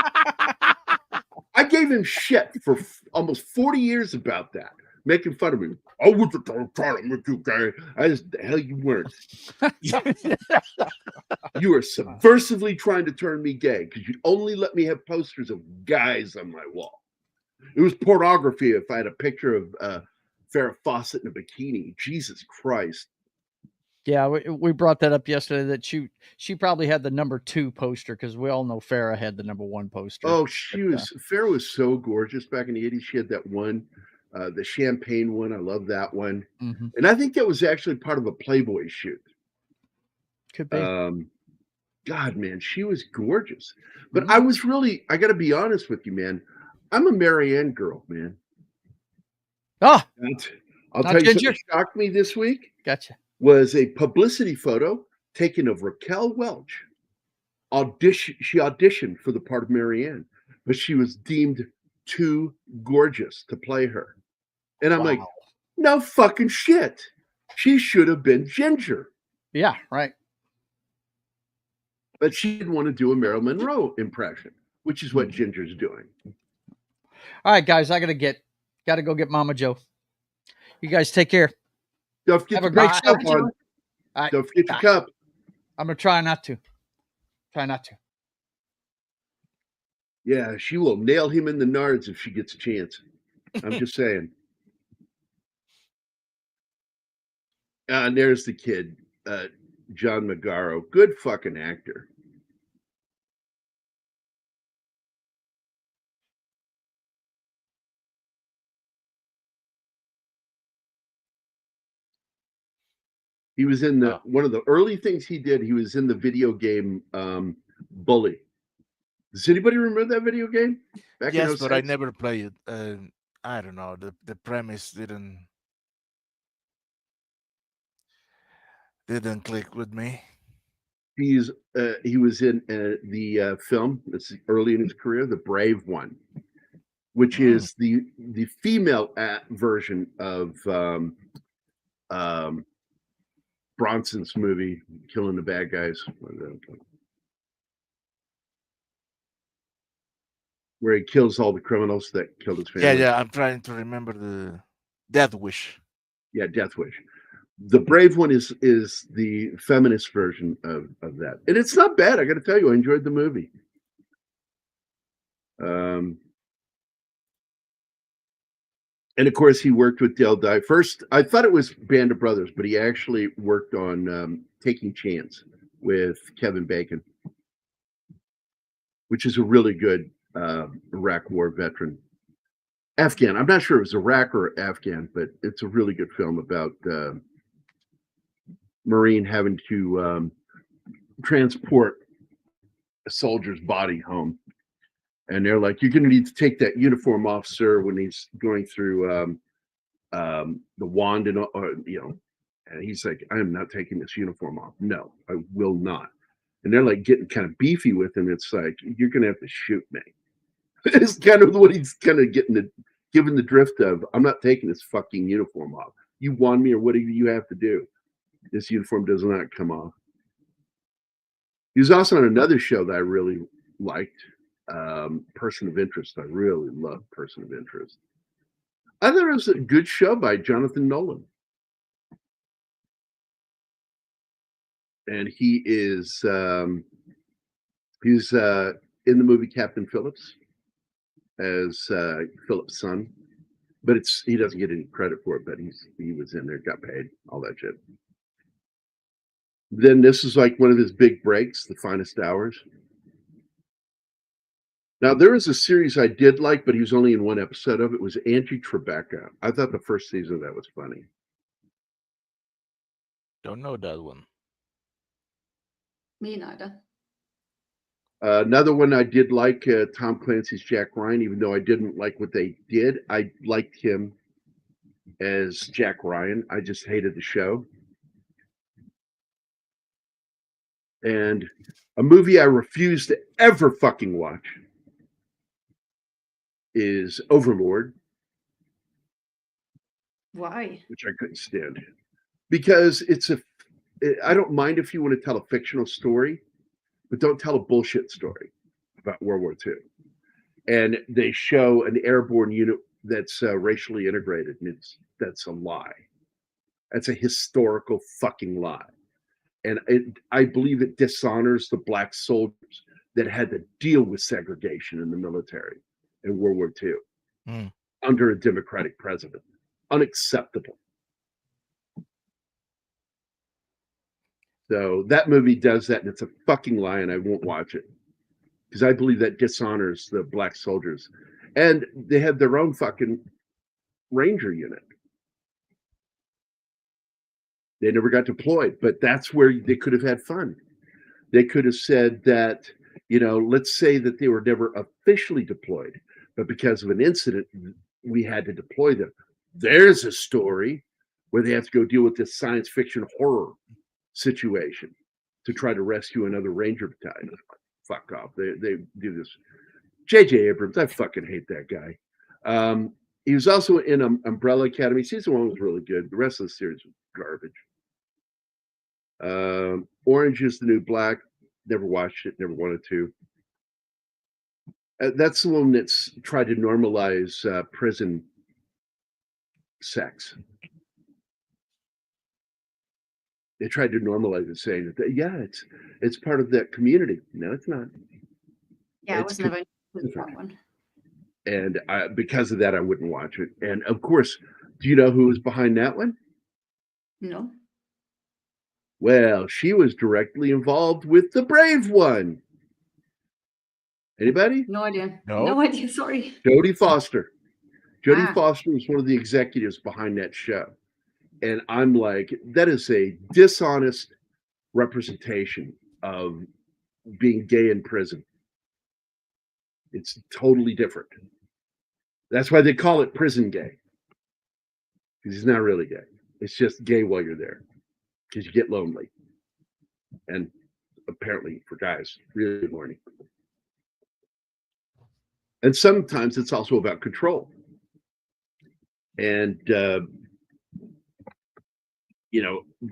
Speaker 2: I gave him shit for almost 40 years about that, making fun of me. I was trying to make you gay. The hell you weren't. You were subversively trying to turn me gay because you'd only let me have posters of guys on my wall. It was pornography if I had a picture of Farrah Fawcett in a bikini. Jesus Christ.
Speaker 4: Yeah, we brought that up yesterday that she probably had the number 2 poster because we all know Farrah had the number 1 poster.
Speaker 2: Oh, Farrah was so gorgeous back in the 80s. She had that one, the champagne one. I love that one.
Speaker 4: Mm-hmm.
Speaker 2: And I think that was actually part of a Playboy shoot.
Speaker 4: Could be.
Speaker 2: God, man, she was gorgeous. But I was really, I got to be honest with you, man. I'm a Marianne girl, man.
Speaker 4: Oh,
Speaker 2: I'll tell you something that shocked me this week.
Speaker 4: Gotcha.
Speaker 2: Was a publicity photo taken of Raquel Welch. She auditioned for the part of Marianne, but she was deemed too gorgeous to play her. And I'm like, no fucking shit. She should have been Ginger.
Speaker 4: Yeah, right.
Speaker 2: But she didn't want to do a Marilyn Monroe impression, which is what Ginger's doing.
Speaker 4: All right, guys, I gotta go get Mama Joe. You guys take care.
Speaker 2: Don't forget
Speaker 4: Have a great show.
Speaker 2: Don't forget your cup.
Speaker 4: I'm gonna try not to.
Speaker 2: Yeah, she will nail him in the nards if she gets a chance. I'm just saying. And there's the kid, John Magaro. Good fucking actor. He was in one of the early things he did. He was in the video game Bully. Does anybody remember that video game?
Speaker 3: Yes, but I never played it. I don't know. The premise didn't click with me.
Speaker 2: He was in the film that's early in his career, The Brave One, which is the female version of Bronson's movie, Killing the Bad Guys, where he kills all the criminals that killed his family.
Speaker 3: Yeah. I'm trying to remember the Death Wish.
Speaker 2: Yeah, Death Wish. The Brave One is the feminist version of that, and it's not bad. I got to tell you, I enjoyed the movie. And of course, he worked with Dale Dye. First, I thought it was Band of Brothers, but he actually worked on Taking Chance with Kevin Bacon, which is a really good Iraq War veteran. Afghan. I'm not sure it was Iraq or Afghan, but it's a really good film about Marine having to transport a soldier's body home. And they're like, you're going to need to take that uniform off, sir, when he's going through the wand and and he's like, I am not taking this uniform off. No, I will not. And they're like getting kind of beefy with him. It's like, you're going to have to shoot me. It's kind of what he's kind of given the drift of. I'm not taking this fucking uniform off. You want me, or what do you have to do? This uniform does not come off. He was also on another show that I really liked. Person of Interest. I really love Person of Interest. I thought it was a good show by Jonathan Nolan. And he is he's in the movie Captain Phillips as Phillips' son. But he doesn't get any credit for it, but he was in there, got paid, all that shit. Then this is like one of his big breaks, The Finest Hours. Now, there was a series I did like, but he was only in one episode of it. It was Angie Tribeca. I thought the first season of that was funny.
Speaker 3: Don't know that one.
Speaker 7: Me neither.
Speaker 2: Another one I did like, Tom Clancy's Jack Ryan, even though I didn't like what they did. I liked him as Jack Ryan. I just hated the show. And a movie I refuse to ever fucking watch is Overlord.
Speaker 7: Why?
Speaker 2: Which I couldn't stand. Because I don't mind if you want to tell a fictional story, but don't tell a bullshit story about World War II. And they show an airborne unit that's racially integrated, and that's a lie. That's a historical fucking lie. And I believe it dishonors the black soldiers that had to deal with segregation in the military in World War II under a Democratic president. Unacceptable. So that movie does that, and it's a fucking lie, and I won't watch it. Because I believe that dishonors the black soldiers. And they had their own fucking Ranger unit. They never got deployed, but that's where they could have had fun. They could have said that, let's say that they were never officially deployed, but because of an incident, we had to deploy them. There's a story where they have to go deal with this science fiction horror situation to try to rescue another Ranger battalion. Fuck off. They do this. J.J. Abrams, I fucking hate that guy. He was also in Umbrella Academy. Season 1 was really good. The rest of the series was garbage. Orange is the New Black. Never watched it. Never wanted to. That's the one that's tried to normalize prison sex. They tried to normalize it, saying that it's part of that community. No, it's not.
Speaker 7: Yeah, I was never into that one.
Speaker 2: And because of that, I wouldn't watch it. And of course, do you know who was behind that one?
Speaker 7: No.
Speaker 2: Well, she was directly involved with The Brave One. Anybody?
Speaker 7: No idea.
Speaker 3: No.
Speaker 7: No idea. Sorry.
Speaker 2: Jodie Foster. Jodie Foster was one of the executives behind that show. And I'm like, that is a dishonest representation of being gay in prison. It's totally different. That's why they call it prison gay. Because he's not really gay. It's just gay while you're there. Because you get lonely. And apparently for guys, really horny. And sometimes it's also about control. And,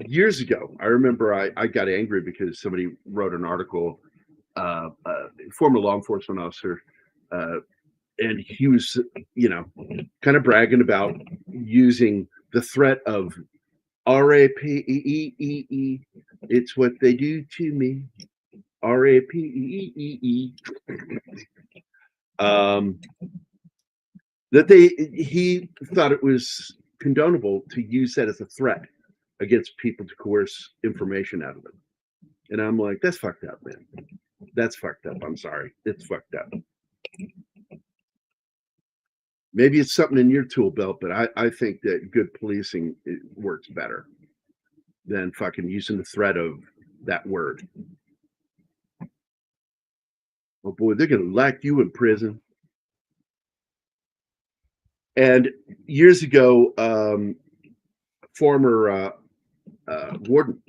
Speaker 2: years ago, I remember I got angry because somebody wrote an article, former law enforcement officer, and he was, kind of bragging about using the threat of RAPEEE. It's what they do to me. RAPEEE. He thought it was condonable to use that as a threat against people to coerce information out of them. And I'm like, that's fucked up, man. That's fucked up. I'm sorry. It's fucked up. Maybe it's something in your tool belt, but I think that good policing works better than fucking using the threat of that word. Oh boy, they're going to lock you in prison. And years ago, former warden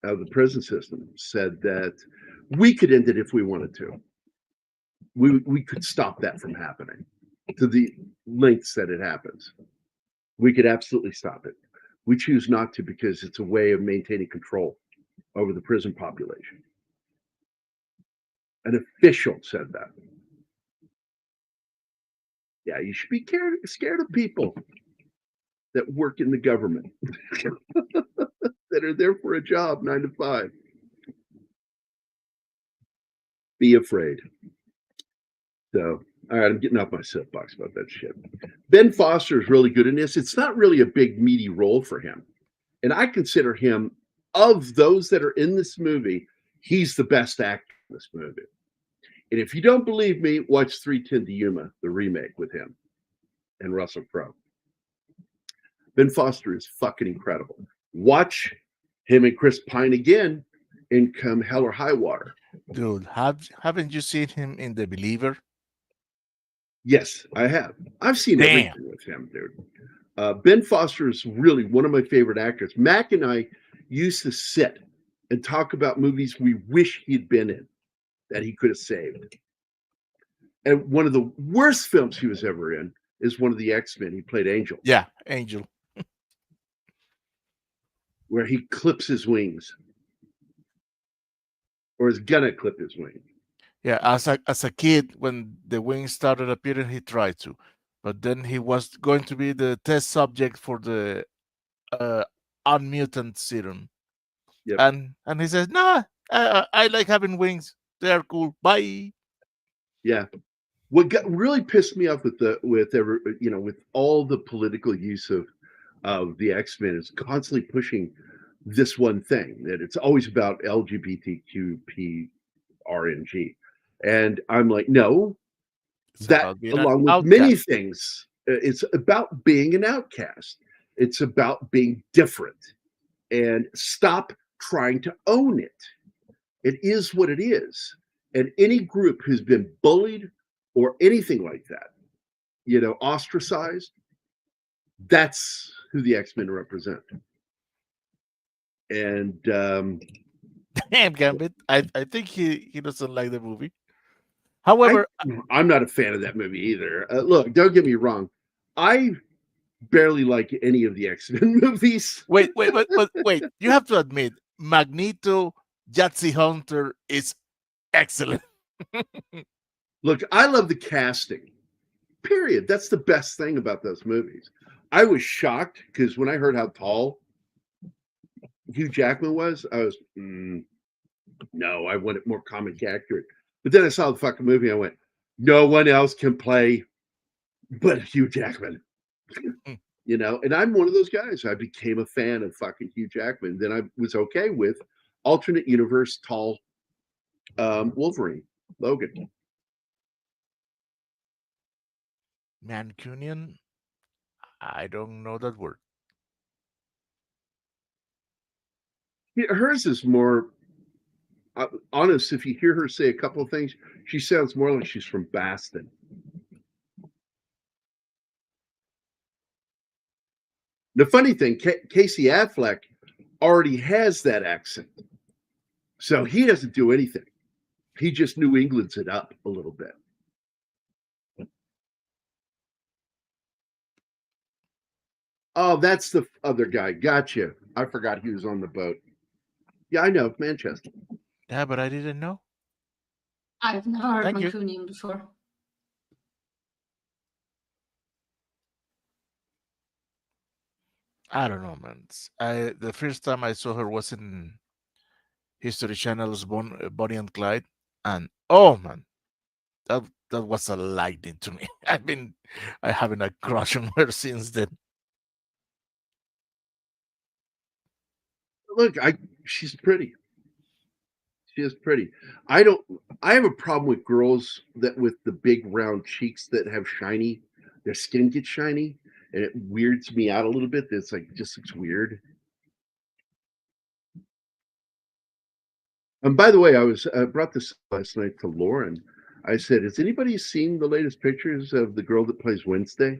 Speaker 2: of the prison system said that we could end it if we wanted to. We could stop that from happening to the lengths that it happens. We could absolutely stop it. We choose not to because it's a way of maintaining control over the prison population. An official said that. Yeah, you should be scared of people that work in the government that are there for a job 9 to 5. Be afraid. So, all right, I'm getting off my soapbox about that shit. Ben Foster is really good in this. It's not really a big meaty role for him. And I consider him of those that are in this movie, he's the best actor in this movie. And if you don't believe me, watch 310 to Yuma, the remake with him and Russell Crowe. Ben Foster is fucking incredible. Watch him and Chris Pine again in Come Hell or High Water.
Speaker 3: Dude, haven't you seen him in The Believer?
Speaker 2: Yes, I have. I've seen everything with him, dude. Ben Foster is really one of my favorite actors. Mac and I used to sit and talk about movies we wish he'd been in that he could have saved. And one of the worst films he was ever in is one of the X-Men. He played Angel.
Speaker 3: Yeah, Angel.
Speaker 2: Where he clips his wings. Or is gonna clip his wings.
Speaker 3: Yeah, as a kid, when the wings started appearing, he tried to. But then he was going to be the test subject for the unmutant serum.
Speaker 2: Yep.
Speaker 3: And he says, "Nah, I like having wings. They're cool. Bye."
Speaker 2: Yeah. What really pissed me off with all the political use of the X-Men is constantly pushing this one thing, that it's always about LGBTQP RNG. And I'm like, no, that along with many things, it's about being an outcast. It's about being different, and stop trying to own it. It is what it is. And any group who's been bullied or anything like that, ostracized, that's who the X-Men represent. And
Speaker 3: damn, Gambit, I think he doesn't like the movie. However,
Speaker 2: I'm not a fan of that movie either. Look, don't get me wrong. I barely like any of the X-Men movies.
Speaker 3: Wait. You have to admit, Magneto, Yahtzee Hunter is excellent.
Speaker 2: Look, I love the casting. Period. That's the best thing about those movies. I was shocked because when I heard how tall Hugh Jackman was, I was, no, I want it more comic accurate. But then I saw the fucking movie. I went, no one else can play but Hugh Jackman. And I'm one of those guys. I became a fan of fucking Hugh Jackman. Then I was okay with alternate universe tall Wolverine, Logan.
Speaker 3: Mancunian? I don't know that word.
Speaker 2: Hers is more honest. If you hear her say a couple of things, she sounds more like she's from Boston. The funny thing, Casey Affleck already has that accent. So he doesn't do anything. He just New England's it up a little bit. Oh, that's the other guy. Gotcha. I forgot he was on the boat. Yeah, I know. Manchester.
Speaker 3: Yeah, but I didn't know.
Speaker 7: I've never heard Mancunian before.
Speaker 3: I don't know, man. The first time I saw her was in History Channel's Bonnie and Clyde, and oh man, that was a lightning to me. I haven't a crush on her since then.
Speaker 2: Look, she's pretty. She is pretty. I have a problem with girls with the big round cheeks that have shiny. Their skin gets shiny, and it weirds me out a little bit. It's like just looks weird. And by the way, I brought this last night to Lauren. I said, has anybody seen the latest pictures of the girl that plays Wednesday?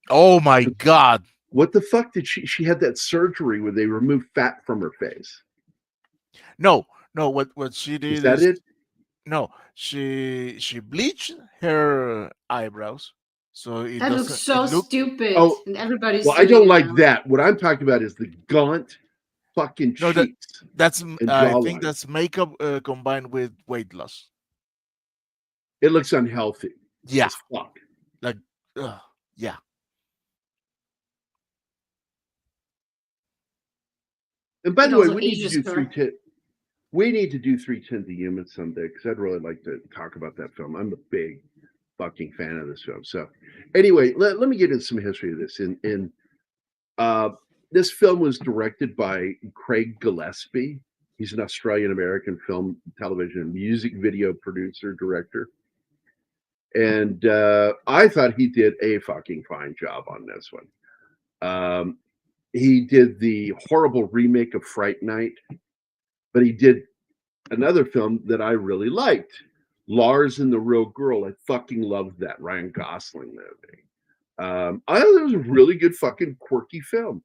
Speaker 3: Oh my God.
Speaker 2: What the fuck did she had that surgery where they removed fat from her face?
Speaker 3: No, what she did
Speaker 2: is that it?
Speaker 3: No, she bleached her eyebrows. So
Speaker 7: that looks so stupid.
Speaker 2: Oh,
Speaker 7: and everybody's
Speaker 2: I don't like that. What I'm talking about is the gaunt fucking cheeks.
Speaker 3: That's I think that's makeup combined with weight loss.
Speaker 2: It looks unhealthy.
Speaker 3: Yeah.
Speaker 2: As fuck.
Speaker 3: Like, yeah.
Speaker 2: And by the way, we need to do 310. We need to do 310 to Human someday because I'd really like to talk about that film. I'm a big fucking fan of this film. So anyway, let me get into some history of this. This film was directed by Craig Gillespie. He's an Australian-American film, television, and music video producer, director. And I thought he did a fucking fine job on this one. He did the horrible remake of Fright Night, but he did another film that I really liked, Lars and the Real Girl. I fucking loved that Ryan Gosling movie. I thought it was a really good fucking quirky film.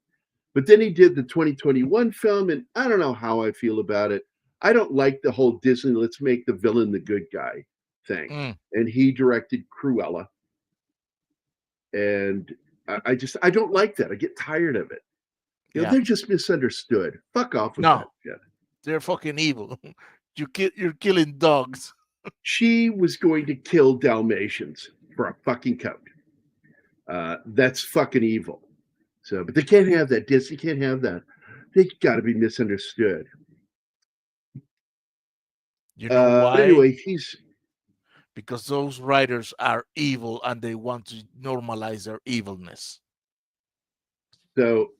Speaker 2: But then he did the 2021 film, and I don't know how I feel about it. I don't like the whole Disney, let's make the villain the good guy thing. And he directed Cruella. And I don't like that. I get tired of it. You know, they're just misunderstood. Fuck off with that shit.
Speaker 3: They're fucking evil. You're killing dogs.
Speaker 2: She was going to kill Dalmatians for a fucking coat. That's fucking evil. So, but they can't have that. Disney can't have that. They got to be misunderstood.
Speaker 3: You know why?
Speaker 2: Anyway,
Speaker 3: because those writers are evil and they want to normalize their evilness.
Speaker 2: So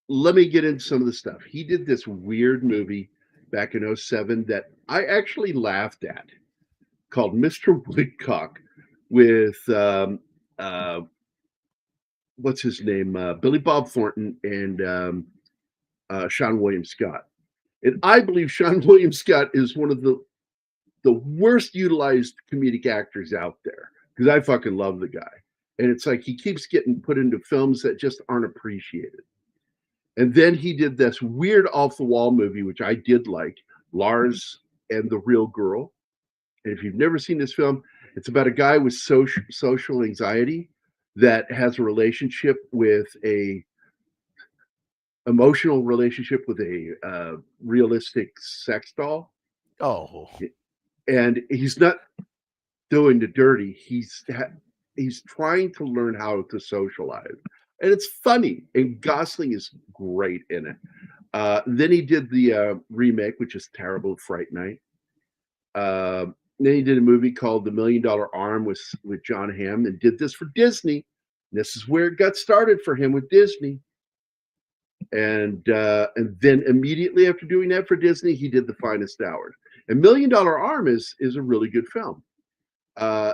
Speaker 2: let me get into some of the stuff. He did this weird movie back in 2007 that I actually laughed at, called Mr. Woodcock, with what's his name? Billy Bob Thornton and Sean William Scott. And I believe Sean William Scott is one of the worst utilized comedic actors out there, because I fucking love the guy. And it's like he keeps getting put into films that just aren't appreciated. And then he did this weird off-the-wall movie, which I did like, Lars and the Real Girl. And if you've never seen this film, it's about a guy with social anxiety that has a relationship with emotional relationship with a realistic sex doll.
Speaker 3: Oh.
Speaker 2: And he's not doing the dirty. He's trying to learn how to socialize. And it's funny. And Gosling is great in it. Then he did the remake, which is terrible, Fright Night. Then he did a movie called The $1 Million Arm with John Hamm, and did this for Disney. This is where it got started for him with Disney. And then immediately after doing that for Disney, he did The Finest Hours. And $1 Million Arm is a really good film.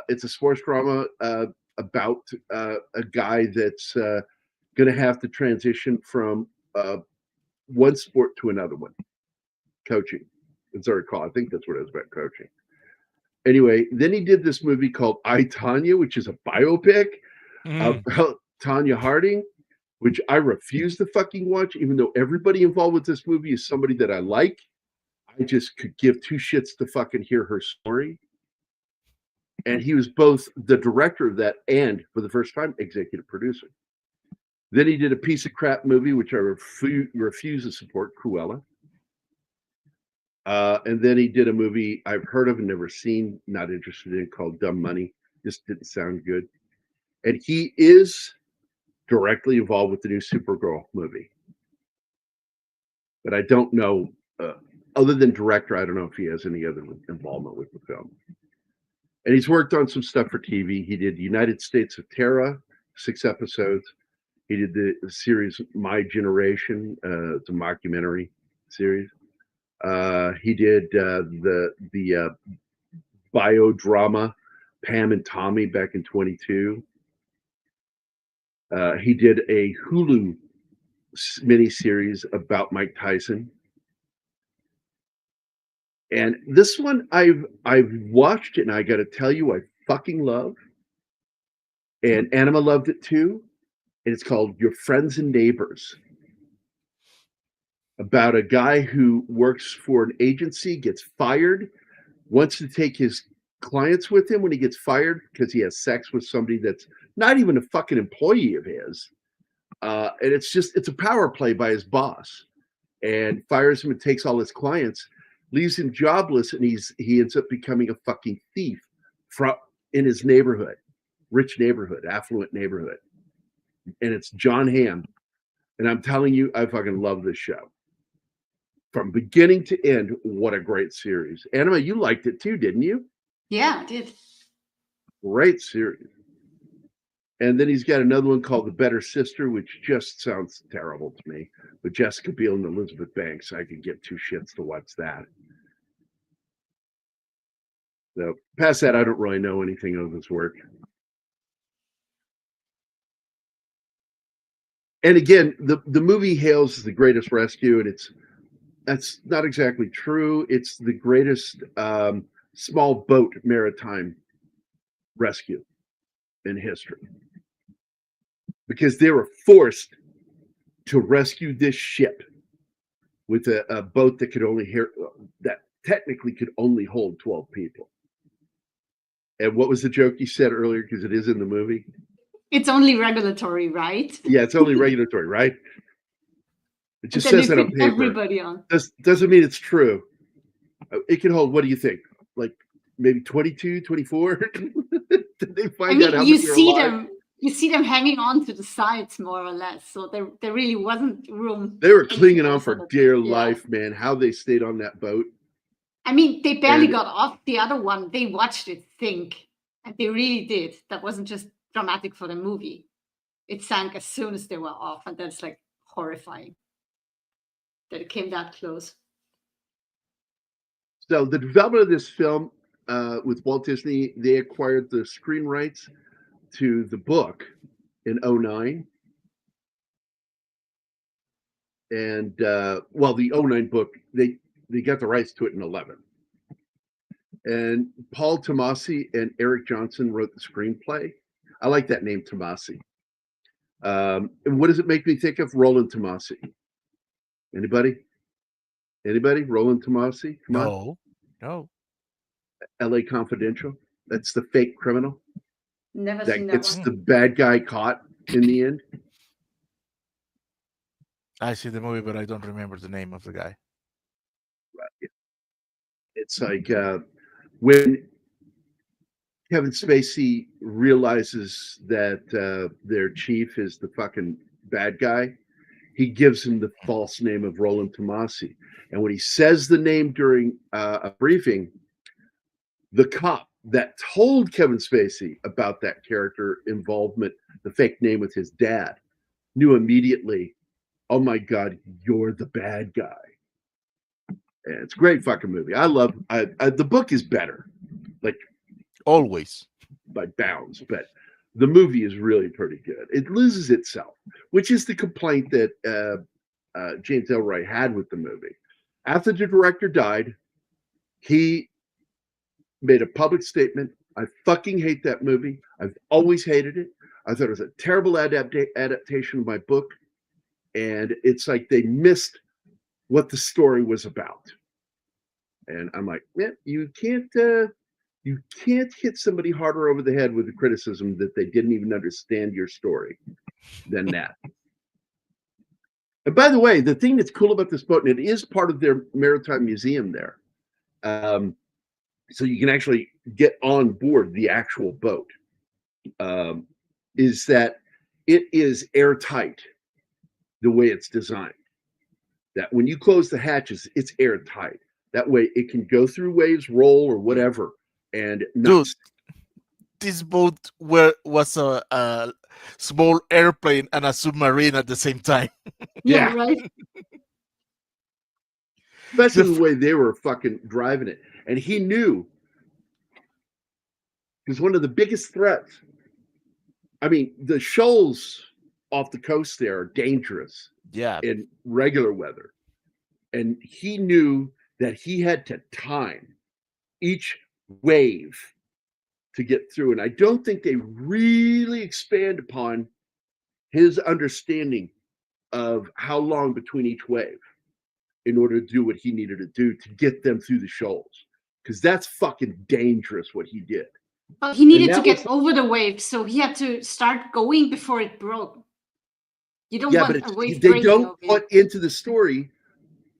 Speaker 2: It's a sports drama about a guy that's going to have to transition from one sport to another one. Coaching, as I recall. I think that's what it was about, coaching. Anyway, then he did this movie called I, Tonya, which is a biopic about Tonya Harding, which I refuse to fucking watch, even though everybody involved with this movie is somebody that I like. I just could give two shits to fucking hear her story. And he was both the director of that and, for the first time, executive producer. Then he did a piece of crap movie, which I refuse to support, Cruella. And then he did a movie I've heard of and never seen, not interested in, called Dumb Money. Just didn't sound good. And he is directly involved with the new Supergirl movie. But I don't know, other than director, I don't know if he has any other involvement with the film. And he's worked on some stuff for TV. He did United States of Terror, 6 episodes. He did the series My Generation, it's a mockumentary series. He did the biodrama Pam and Tommy back in 22. He did a Hulu miniseries about Mike Tyson. And this one I've watched, and I got to tell you, I fucking love. And Anima loved it too. And it's called Your Friends and Neighbors. About a guy who works for an agency, gets fired, wants to take his clients with him when he gets fired because he has sex with somebody that's not even a fucking employee of his. And it's a power play by his boss, and fires him and takes all his clients, leaves him jobless, and he ends up becoming a fucking thief in his neighborhood, rich neighborhood, affluent neighborhood. And it's John Hamm. And I'm telling you, I fucking love this show. From beginning to end, what a great series. Anima, you liked it too, didn't you?
Speaker 7: Yeah, I did.
Speaker 2: Great series. And then he's got another one called The Better Sister, which just sounds terrible to me. With Jessica Biel and Elizabeth Banks, I could give two shits to watch that. So past that, I don't really know anything of his work. And again, the movie hails the greatest rescue, and that's not exactly true. It's the greatest small boat maritime rescue in history, because they were forced to rescue this ship with a boat that that technically could only hold 12 people. And what was the joke you said earlier? Because it is in the movie.
Speaker 7: It's only regulatory, right?
Speaker 2: Yeah, it's only regulatory, right? It just says that on paper.
Speaker 7: Everybody on.
Speaker 2: Doesn't mean it's true. It can hold, what do you think? Like maybe 22, 24? Did they find out how many are alive?
Speaker 7: You see them hanging on to the sides, more or less. So there really wasn't room.
Speaker 2: They were clinging on for dear life, man. How they stayed on that boat.
Speaker 7: I mean, they barely got off the other one. They watched it sink. And they really did. That wasn't just dramatic for the movie. It sank as soon as they were off. And that's like horrifying that it came that close.
Speaker 2: So the development of this film with Walt Disney, they acquired the screen rights to the book in 2009. And the 2009 book, they got the rights to it in 2011. And Paul Tomasi and Eric Johnson wrote the screenplay. I like that name, Tomasi. And what does it make me think of? Roland Tomasi. Anybody? Roland Tomasi? Come on.
Speaker 3: No.
Speaker 2: LA Confidential. That's the fake criminal.
Speaker 7: Never
Speaker 2: that
Speaker 7: seen that
Speaker 2: gets
Speaker 7: one.
Speaker 2: the bad guy caught in the end.
Speaker 3: I see the movie, but I don't remember the name of the guy.
Speaker 2: Right. It's like when Kevin Spacey realizes that their chief is the fucking bad guy, he gives him the false name of Roland Tomasi. And when he says the name during a briefing, the cop that told Kevin Spacey about that character involvement, the fake name with his dad, knew immediately, oh my God, you're the bad guy. And it's a great fucking movie. I love the book is better. Like
Speaker 3: always.
Speaker 2: By bounds, but the movie is really pretty good. It loses itself, which is the complaint that James Ellroy had with the movie. After the director died, he made a public statement. I fucking hate that movie. I've always hated it. I thought it was a terrible adaptation of my book. And it's like they missed what the story was about. And I'm like, yeah, you can't hit somebody harder over the head with the criticism that they didn't even understand your story than that. And by the way, the thing that's cool about this boat, and it is part of their maritime museum there, so you can actually get on board the actual boat, is that it is airtight the way it's designed. That when you close the hatches, it's airtight. That way it can go through waves, roll, or whatever. And
Speaker 3: dude, this boat was a small airplane and a submarine at the same time.
Speaker 7: Yeah, right.
Speaker 2: Especially the way they were fucking driving it. And he knew, because one of the biggest threats, I mean, the shoals off the coast there are dangerous in regular weather. And he knew that he had to time each wave to get through. And I don't think they really expand upon his understanding of how long between each wave in order to do what he needed to do to get them through the shoals. Because that's fucking dangerous what he did.
Speaker 7: Well, he needed to get over the wave, so he had to start going before it broke. You don't want a wave breaking.
Speaker 2: They don't put into the story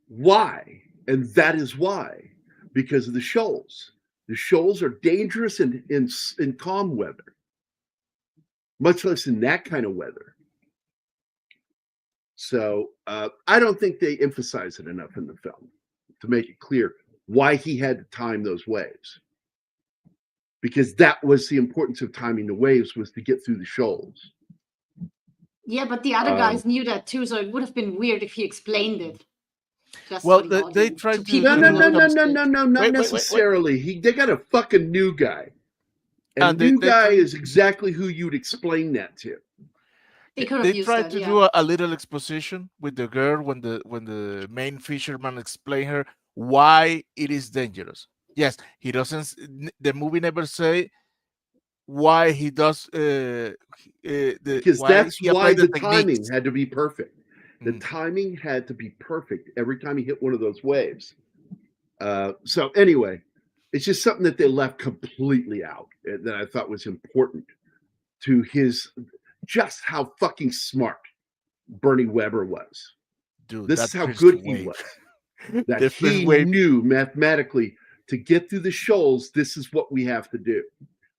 Speaker 2: why. And that is why. Because of the shoals. The shoals are dangerous in calm weather, much less in that kind of weather. So I don't think they emphasize it enough in the film to make it clear why he had to time those waves. because that was the importance of timing the waves, was to get through the shoals.
Speaker 7: Yeah, but the other guys knew that too, so it would have been weird if he explained it. Just
Speaker 3: Well,
Speaker 7: for the
Speaker 3: they
Speaker 7: audience,
Speaker 3: tried to
Speaker 7: people
Speaker 2: No,
Speaker 7: who made the mistake.
Speaker 2: not
Speaker 3: Wait.
Speaker 2: necessarily. They got a fucking new guy. And
Speaker 3: And
Speaker 2: the new
Speaker 3: they
Speaker 2: guy
Speaker 3: tried-
Speaker 2: is exactly who you'd explain that to.
Speaker 7: They could have
Speaker 3: They
Speaker 7: used
Speaker 3: tried
Speaker 7: that,
Speaker 3: to
Speaker 7: yeah.
Speaker 3: do a little exposition with the girl when the main fisherman explained her why it is dangerous. Yes, he doesn't. The movie never say why he does.
Speaker 2: Because
Speaker 3: Why
Speaker 2: that's
Speaker 3: he
Speaker 2: why
Speaker 3: applied
Speaker 2: the
Speaker 3: techniques.
Speaker 2: timing had to be perfect. The
Speaker 3: Mm.
Speaker 2: timing had to be perfect every time he hit one of those waves. So anyway, it's just something that they left completely out that I thought was important to his, just how fucking smart Bernie Weber was.
Speaker 3: Dude,
Speaker 2: This
Speaker 3: that
Speaker 2: is how
Speaker 3: first
Speaker 2: good he
Speaker 3: wave.
Speaker 2: was. That
Speaker 3: The first
Speaker 2: he
Speaker 3: wave.
Speaker 2: knew mathematically to get through the shoals, this is what we have to do.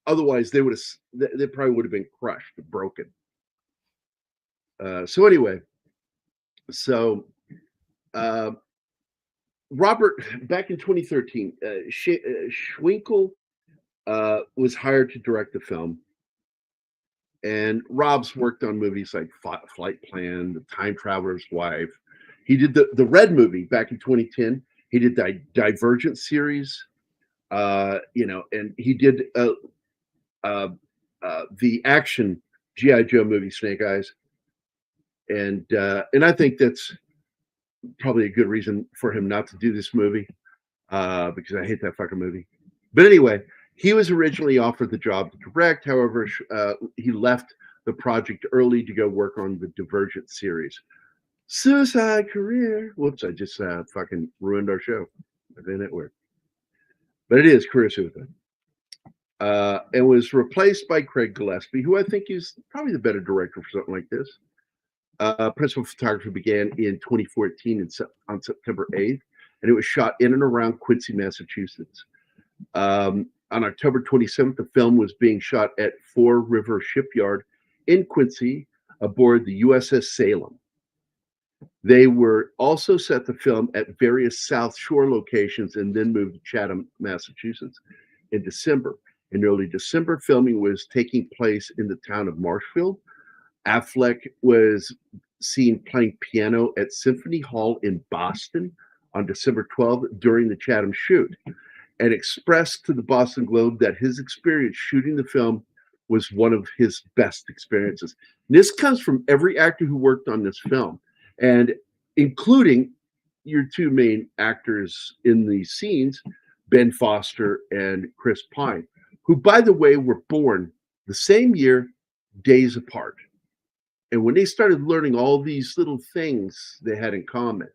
Speaker 2: Otherwise, they probably would have been crushed, broken. So anyway, Robert, back in 2013, Schwinkel was hired to direct the film. And Rob's worked on movies like Flight Plan, The Time Traveler's Wife. He did the Red movie back in 2010. He did the Divergent series, and he did the action G.I. Joe movie, Snake Eyes. And I think that's probably a good reason for him not to do this movie, because I hate that fucking movie. But anyway, he was originally offered the job to direct. However, he left the project early to go work on the Divergent series. Suicide career. Whoops, I just fucking ruined our show. Isn't that weird? But it is career suicide. And was replaced by Craig Gillespie, who I think is probably the better director for something like this. Principal photography began in 2014 on September 8th, and it was shot in and around Quincy, Massachusetts. On October 27th, the film was being shot at Fore River Shipyard in Quincy aboard the USS Salem. They were also set to film at various South Shore locations and then moved to Chatham, Massachusetts in December. In early December, filming was taking place in the town of Marshfield. Affleck was seen playing piano at Symphony Hall in Boston on December 12th during the Chatham shoot, and expressed to the Boston Globe that his experience shooting the film was one of his best experiences. And this comes from every actor who worked on this film, and including your two main actors in the scenes, Ben Foster and Chris Pine, who, by the way, were born the same year, days apart. And when they started learning all these little things they had in common,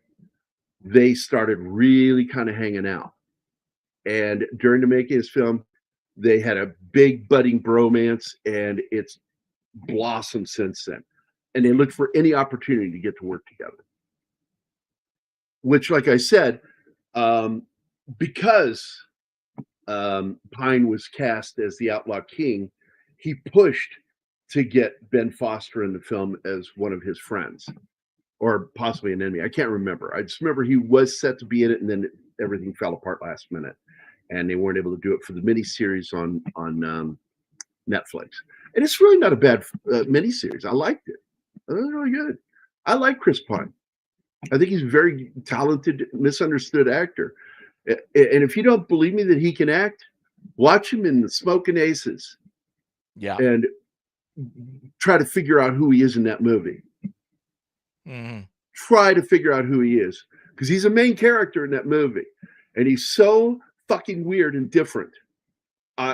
Speaker 2: they started really kind of hanging out. And during the making of this film, they had a big budding bromance, and it's blossomed since then. And they looked for any opportunity to get to work together. Which, like I said, because Pine was cast as the Outlaw King, he pushed to get Ben Foster in the film as one of his friends, or possibly an enemy. I can't remember. I just remember he was set to be in it, and then everything fell apart last minute, and they weren't able to do it for the miniseries on Netflix. And it's really not a bad miniseries. I liked it. It was really good. I like Chris Pine. I think he's a very talented, misunderstood actor. And if you don't believe me that he can act, watch him in The Smoking Aces.
Speaker 3: Yeah.
Speaker 2: And try to figure out who he is in that movie.
Speaker 3: Mm-hmm.
Speaker 2: Try to figure out who he is, because he's a main character in that movie, and he's so fucking weird and different.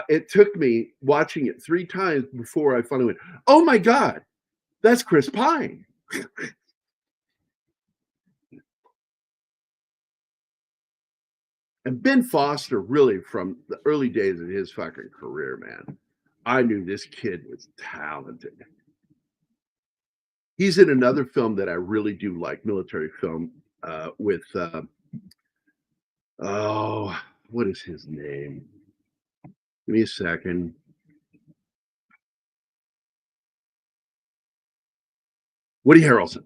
Speaker 2: It took me watching it 3 times before I finally went, "Oh my God, that's Chris Pine." And Ben Foster, really, from the early days of his fucking career, man, I knew this kid was talented. He's in another film that I really do like, military film, with, what is his name? Give me a second. Woody Harrelson.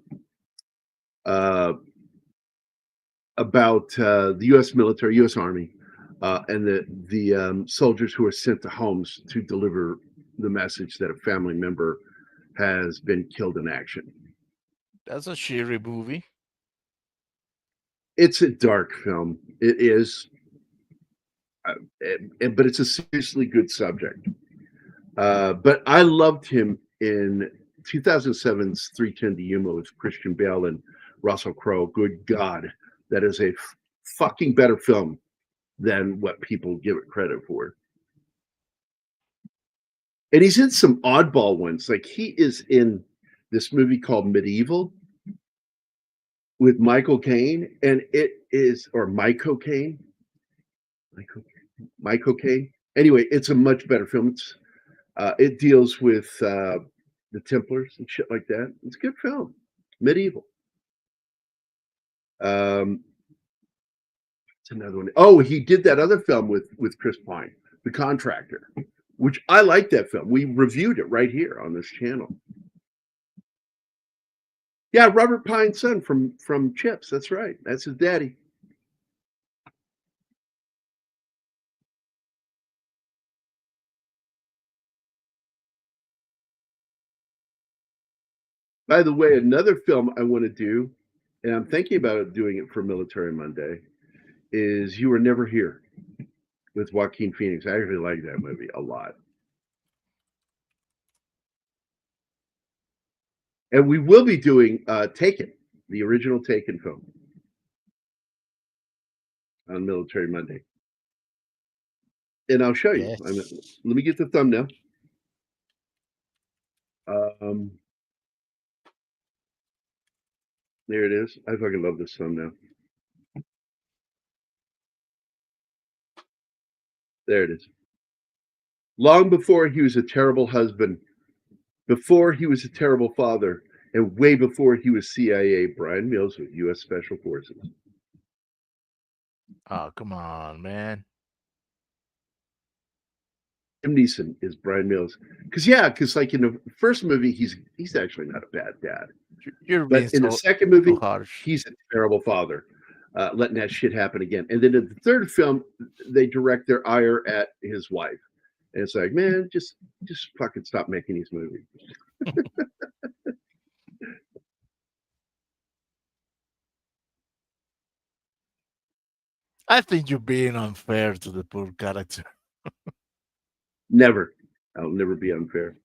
Speaker 2: About the U.S. military, U.S. Army, and the soldiers who are sent to homes to deliver the message that a family member has been killed in action.
Speaker 3: That's a cheery movie.
Speaker 2: It's a dark film. It is, but it's a seriously good subject. But I loved him in 2007's 3:10 to Yuma with Christian Bale and Russell Crowe. Good God, that is a fucking better film than what people give it credit for. And he's in some oddball ones. Like he is in this movie called Medieval with Michael Caine, and it is, or Michael Caine. Michael Caine. Anyway, it's a much better film. It deals with the Templars and shit like that. It's a good film. Medieval. It's another one. Oh, he did that other film with Chris Pine, The Contractor, which I like that film. We reviewed it right here on this channel. Yeah, Robert Pine's son from Chips. That's right. That's his daddy. By the way, another film I want to do, and I'm thinking about doing it for Military Monday, is You Were Never Here with Joaquin Phoenix. I actually like that movie a lot. And we will be doing Taken, the original Taken film, on Military Monday. And I'll show you.
Speaker 4: Yes.
Speaker 2: Let me get the thumbnail. There it is. I fucking love this thumbnail. There it is. Long before he was a terrible husband, before he was a terrible father, and way before he was CIA, Brian Mills with U.S. Special Forces.
Speaker 3: Oh, come on, man.
Speaker 2: Liam Neeson is Brian Mills. Because like in the first movie, he's actually not a bad dad.
Speaker 3: You're
Speaker 2: But in the second movie,
Speaker 3: harsh.
Speaker 2: he's a terrible father, letting that shit happen again. And then in the third film, they direct their ire at his wife. And it's like, man, just fucking stop making these movies.
Speaker 3: I think you're being unfair to the poor character.
Speaker 2: Never. I'll never be unfair.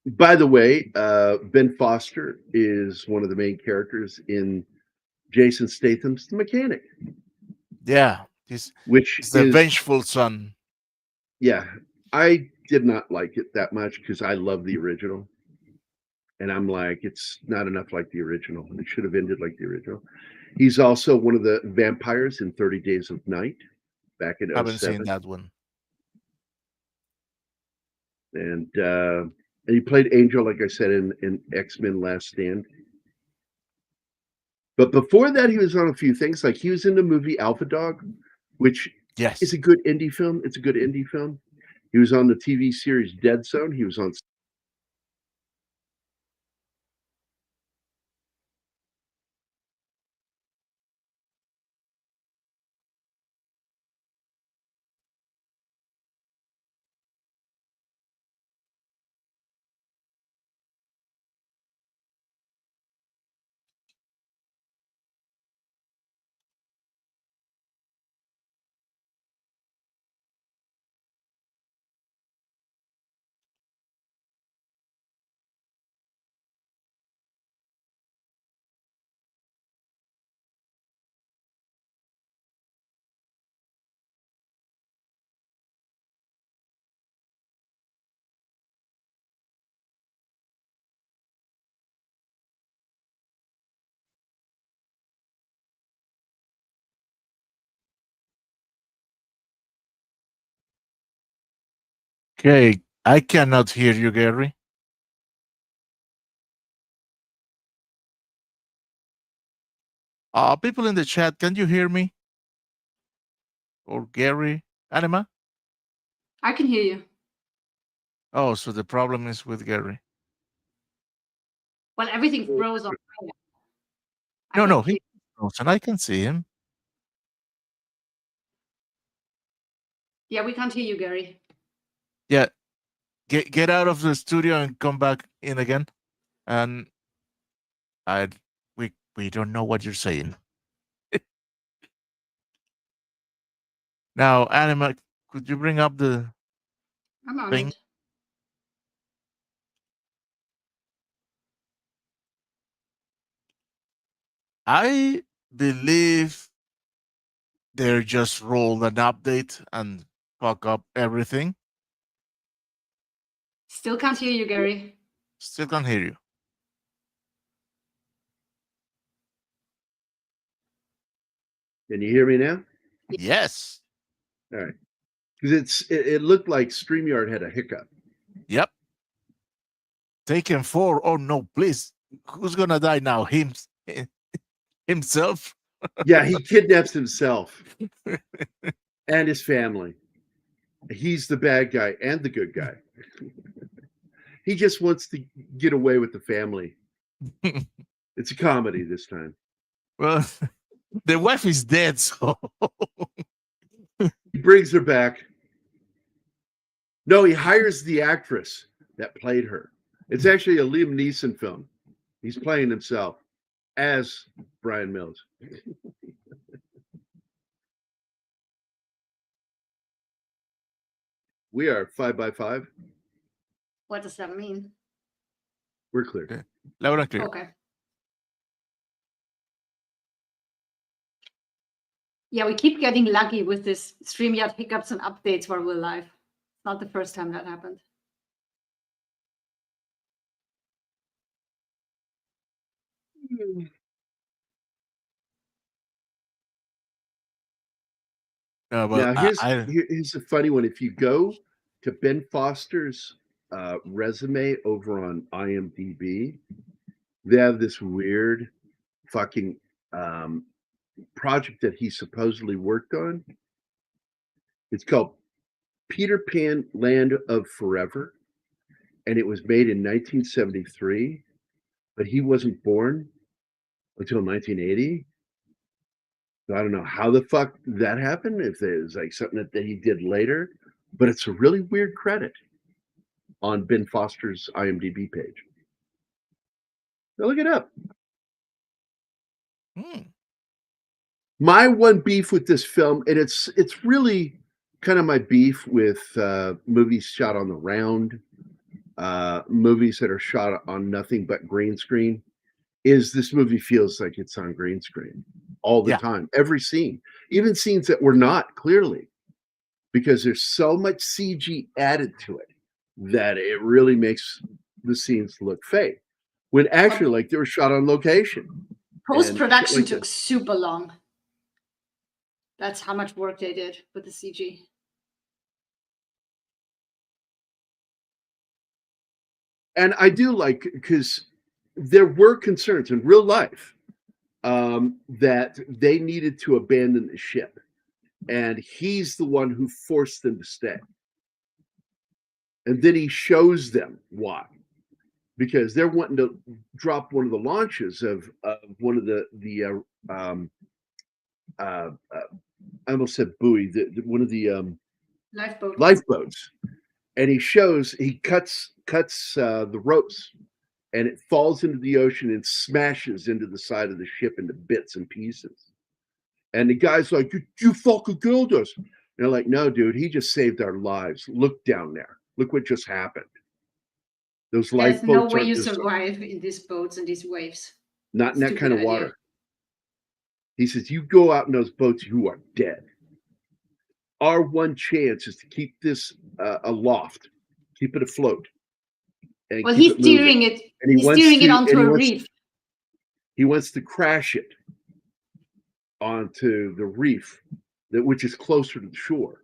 Speaker 2: By the way, Ben Foster is one of the main characters in Jason Statham's The Mechanic.
Speaker 3: Yeah, he's the vengeful son.
Speaker 2: Yeah, I did not like it that much because I love the original. And I'm like, it's not enough like the original. It should have ended like the original. He's also one of the vampires in 30 Days of Night back in 07.
Speaker 3: I haven't seen that one.
Speaker 2: And he played Angel, like I said, in X-Men Last Stand. But before that, he was on a few things. Like he was in the movie Alpha Dog, which is a good indie film. It's a good indie film. He was on the TV series Dead Zone. He was on
Speaker 3: Okay, I cannot hear you, Gerry. People in the chat, can you hear me? Or Gerry? Anima?
Speaker 7: I can hear you.
Speaker 3: Oh, so the problem is with Gerry.
Speaker 7: Well, everything froze on.
Speaker 3: No, he froze, and I can see him.
Speaker 7: Yeah, we can't hear you, Gerry.
Speaker 3: Yeah. Get out of the studio and come back in again. And we don't know what you're saying. Now, Anima, could you bring up the
Speaker 7: I'm on
Speaker 3: thing?
Speaker 7: it.
Speaker 3: I believe they're just rolled an update and fuck up everything.
Speaker 7: Still can't hear you, Gerry.
Speaker 3: Still can't hear you.
Speaker 2: Can you hear me now?
Speaker 3: Yes.
Speaker 2: All right. Because it looked like StreamYard had a hiccup.
Speaker 3: Yep. Taken 4. Oh no, please. Who's gonna die now? Himself?
Speaker 2: Yeah, he kidnaps himself and his family. He's the bad guy and the good guy. He just wants to get away with the family. It's a comedy this time.
Speaker 3: Well, the wife is dead, so
Speaker 2: he brings her back. No, he hires the actress that played her. It's actually a Liam Neeson film. He's playing himself as Brian Mills. We are 5x5.
Speaker 7: What does that mean?
Speaker 2: We're clear.
Speaker 3: Loud and clear.
Speaker 7: Okay. Yeah, we keep getting lucky with this StreamYard hiccups and updates while we're live. Not the first time that happened.
Speaker 3: Well,
Speaker 2: now, here's a funny one. If you go to Ben Foster's resume over on IMDb, they have this weird fucking project that he supposedly worked on. It's called Peter Pan Land of Forever, and it was made in 1973, but he wasn't born until 1980. So I don't know how the fuck that happened, if there's like something that he did later, but it's a really weird credit on Ben Foster's IMDb page. So look it up. My one beef with this film, and it's really kind of my beef with movies shot on the round, movies that are shot on nothing but green screen, is this movie feels like it's on green screen all the time. Every scene, even scenes that were not, clearly, because there's so much CG added to it that it really makes the scenes look fake. When actually, like, they were shot on location.
Speaker 7: Post-production took super long. That's how much work they did with the CG.
Speaker 2: And I do like, because there were concerns in real life that they needed to abandon the ship. And he's the one who forced them to stay. And then he shows them why. Because they're wanting to drop one of the launches of one of the I almost said buoy, one of the lifeboats, and he cuts the ropes, and it falls into the ocean and smashes into the side of the ship into bits and pieces. And the guy's like, "You fucking killed us." And they're like, "No, dude, he just saved our lives. Look down there. Look what just happened. Those
Speaker 7: There's no
Speaker 2: lifeboats
Speaker 7: way you survive in these boats and these waves.
Speaker 2: Not in that kind of water." He says, "You go out in those boats, you are dead. Our one chance is to keep this aloft, keep it afloat."
Speaker 7: Well, he's steering it. He's steering it onto a reef.
Speaker 2: He wants to crash it onto the reef, which is closer to the shore.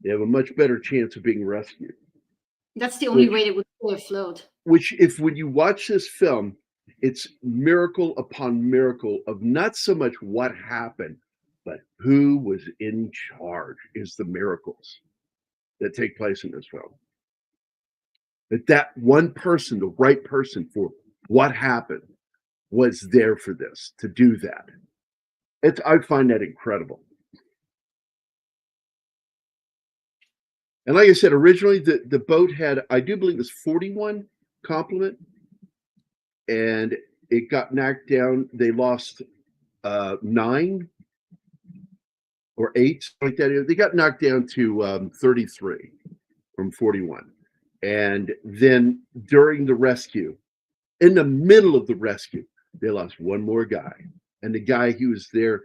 Speaker 2: They have a much better chance of being rescued.
Speaker 7: That's the only way they would stay afloat.
Speaker 2: When you watch this film, it's miracle upon miracle of not so much what happened, but who was in charge is the miracles that take place in this film. That one person, the right person for what happened, was there for this, to do that. I find that incredible. And like I said, originally the boat had, I do believe it was 41 complement, and it got knocked down. They lost 9 or 8, like that. They got knocked down to 33 from 41. And then during the rescue, in the middle of the rescue, they lost one more guy. And the guy who was there,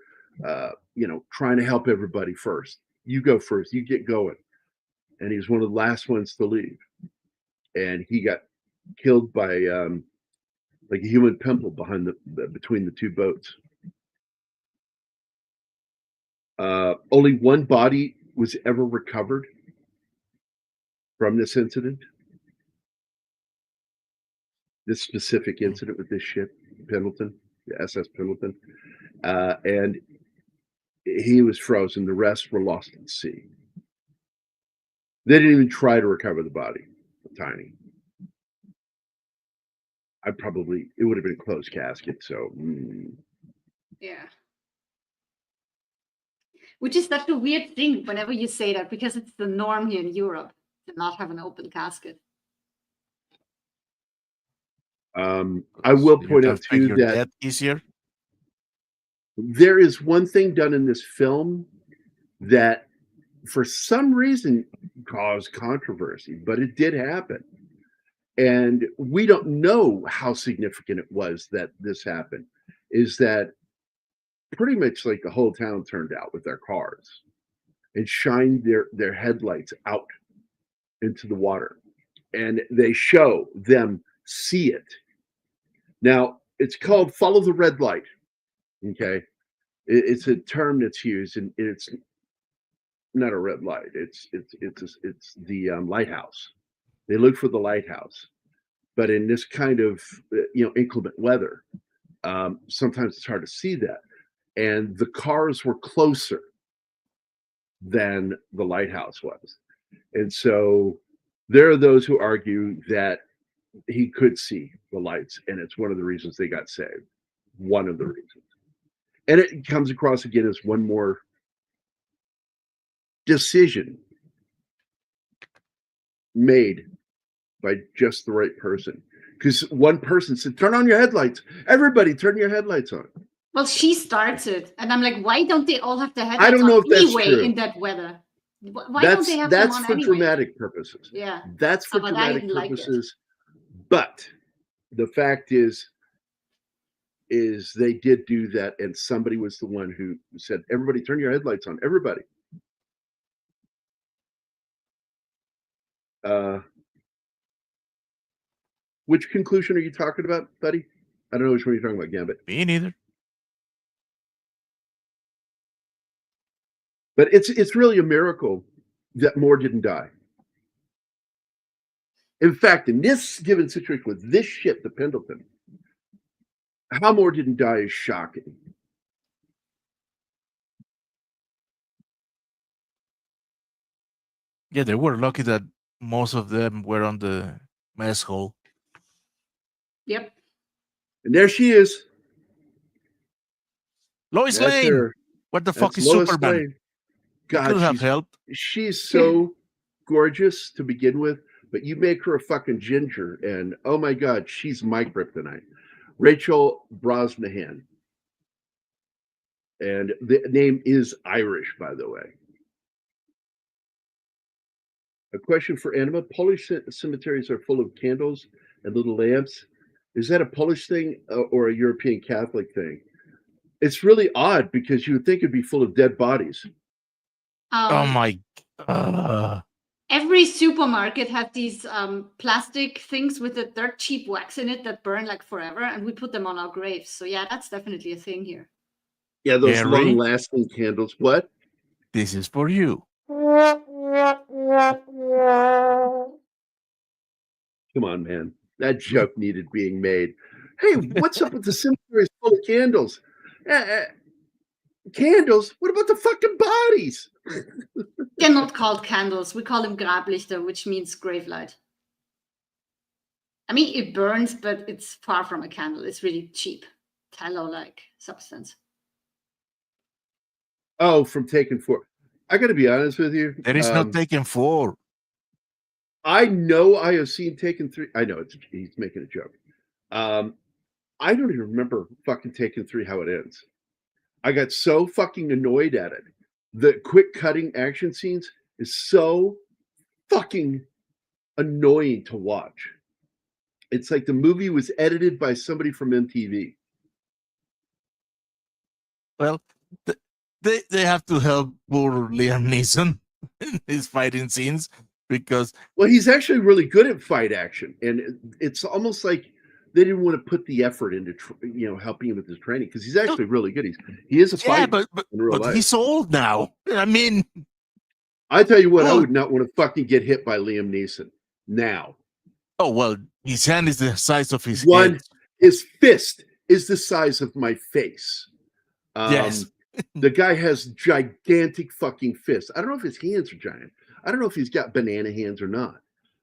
Speaker 2: trying to help everybody first. You go first, you get going. And he was one of the last ones to leave. And he got killed by like a human pimple between the two boats. Only one body was ever recovered from this incident. This specific incident with this ship, Pendleton, the SS Pendleton. And he was frozen. The rest were lost at sea. They didn't even try to recover the body of Tiny. It would have been a closed casket. So,
Speaker 7: Yeah. Which is such a weird thing whenever you say that, because it's the norm here in Europe to not have an open casket.
Speaker 2: I will point out too that
Speaker 3: easier.
Speaker 2: There is one thing done in this film that, for some reason, caused controversy, but it did happen. And we don't know how significant it was that this happened. Is that pretty much like the whole town turned out with their cars and shined their headlights out into the water, and they show them see it. Now, it's called follow the red light. Okay, it's a term that's used, and it's not a red light. It's the lighthouse. They look for the lighthouse, but in this kind of inclement weather, sometimes it's hard to see that. And the cars were closer than the lighthouse was, and so there are those who argue that he could see the lights, and it's one of the reasons they got saved. One of the reasons. And it comes across again as one more decision made by just the right person. Because one person said, turn on your headlights. Everybody turn your headlights on.
Speaker 7: Well, she starts it. And I'm like, why don't they all have the headlights
Speaker 2: I don't know
Speaker 7: on
Speaker 2: if that's
Speaker 7: anyway
Speaker 2: true.
Speaker 7: in that weather? Why don't they have them on
Speaker 2: for
Speaker 7: anyway?
Speaker 2: dramatic purposes.
Speaker 7: Yeah.
Speaker 2: That's for
Speaker 7: But I
Speaker 2: dramatic
Speaker 7: didn't like it.
Speaker 2: purposes. But the fact is they did do that, and somebody was the one who said, everybody turn your headlights on. Everybody. Which conclusion are you talking about, buddy? I don't know which one you're talking about, Gambit.
Speaker 3: Me neither.
Speaker 2: But it's really a miracle that more didn't die. In fact, in this given situation with this ship, the Pendleton, how more didn't die is shocking.
Speaker 3: Yeah, they were lucky that most of them were on the mess hall.
Speaker 7: Yep.
Speaker 2: And there she is.
Speaker 3: Lois Lane.
Speaker 2: Her.
Speaker 3: What the
Speaker 2: That's
Speaker 3: fuck is
Speaker 2: Lois
Speaker 3: Superman?
Speaker 2: Lane. God,
Speaker 3: Could have helped.
Speaker 2: She's so gorgeous to begin with, but you make her a fucking ginger, and oh my God, she's my kryptonite. Rachel Brosnahan. And the name is Irish, by the way. A question for Anima. Polish cemeteries are full of candles and little lamps. Is that a Polish thing or a European Catholic thing? It's really odd because you would think it'd be full of dead bodies.
Speaker 3: Oh my.
Speaker 7: Every supermarket has these plastic things with the dirt cheap wax in it that burn like forever, and we put them on our graves. So yeah, that's definitely a thing here.
Speaker 2: Yeah, those
Speaker 3: Gerry?
Speaker 2: long-lasting candles. What?
Speaker 3: This is for you.
Speaker 2: Come on, man. That joke needed being made. Hey, what's up with the cemeteries full of candles? Candles? What about the fucking bodies?
Speaker 7: They're not called candles. We call them Grablichter, which means grave light. I mean, it burns, but it's far from a candle. It's really cheap, tallow-like substance.
Speaker 2: Oh, from Taken 4. I got to be honest with you.
Speaker 3: There is no Taken 4.
Speaker 2: I know I have seen Taken 3. I know he's making a joke. I don't even remember fucking Taken 3 how it ends. I got so fucking annoyed at it. The quick cutting action scenes is so fucking annoying to watch. It's like the movie was edited by somebody from MTV.
Speaker 3: Well, they have to help poor Liam Neeson in his fighting scenes because
Speaker 2: he's actually really good at fight action, and it's almost like they didn't want to put the effort into helping him with his training because he's actually really good. He is a fighter.
Speaker 3: But he's old now. I mean,
Speaker 2: I tell you what, I would not want to fucking get hit by Liam Neeson now.
Speaker 3: Oh well, his hand is the size of his
Speaker 2: head.
Speaker 3: His
Speaker 2: fist is the size of my face.
Speaker 3: Yes.
Speaker 2: The guy has gigantic fucking fists. I don't know if his hands are giant. I don't know if he's got banana hands or not.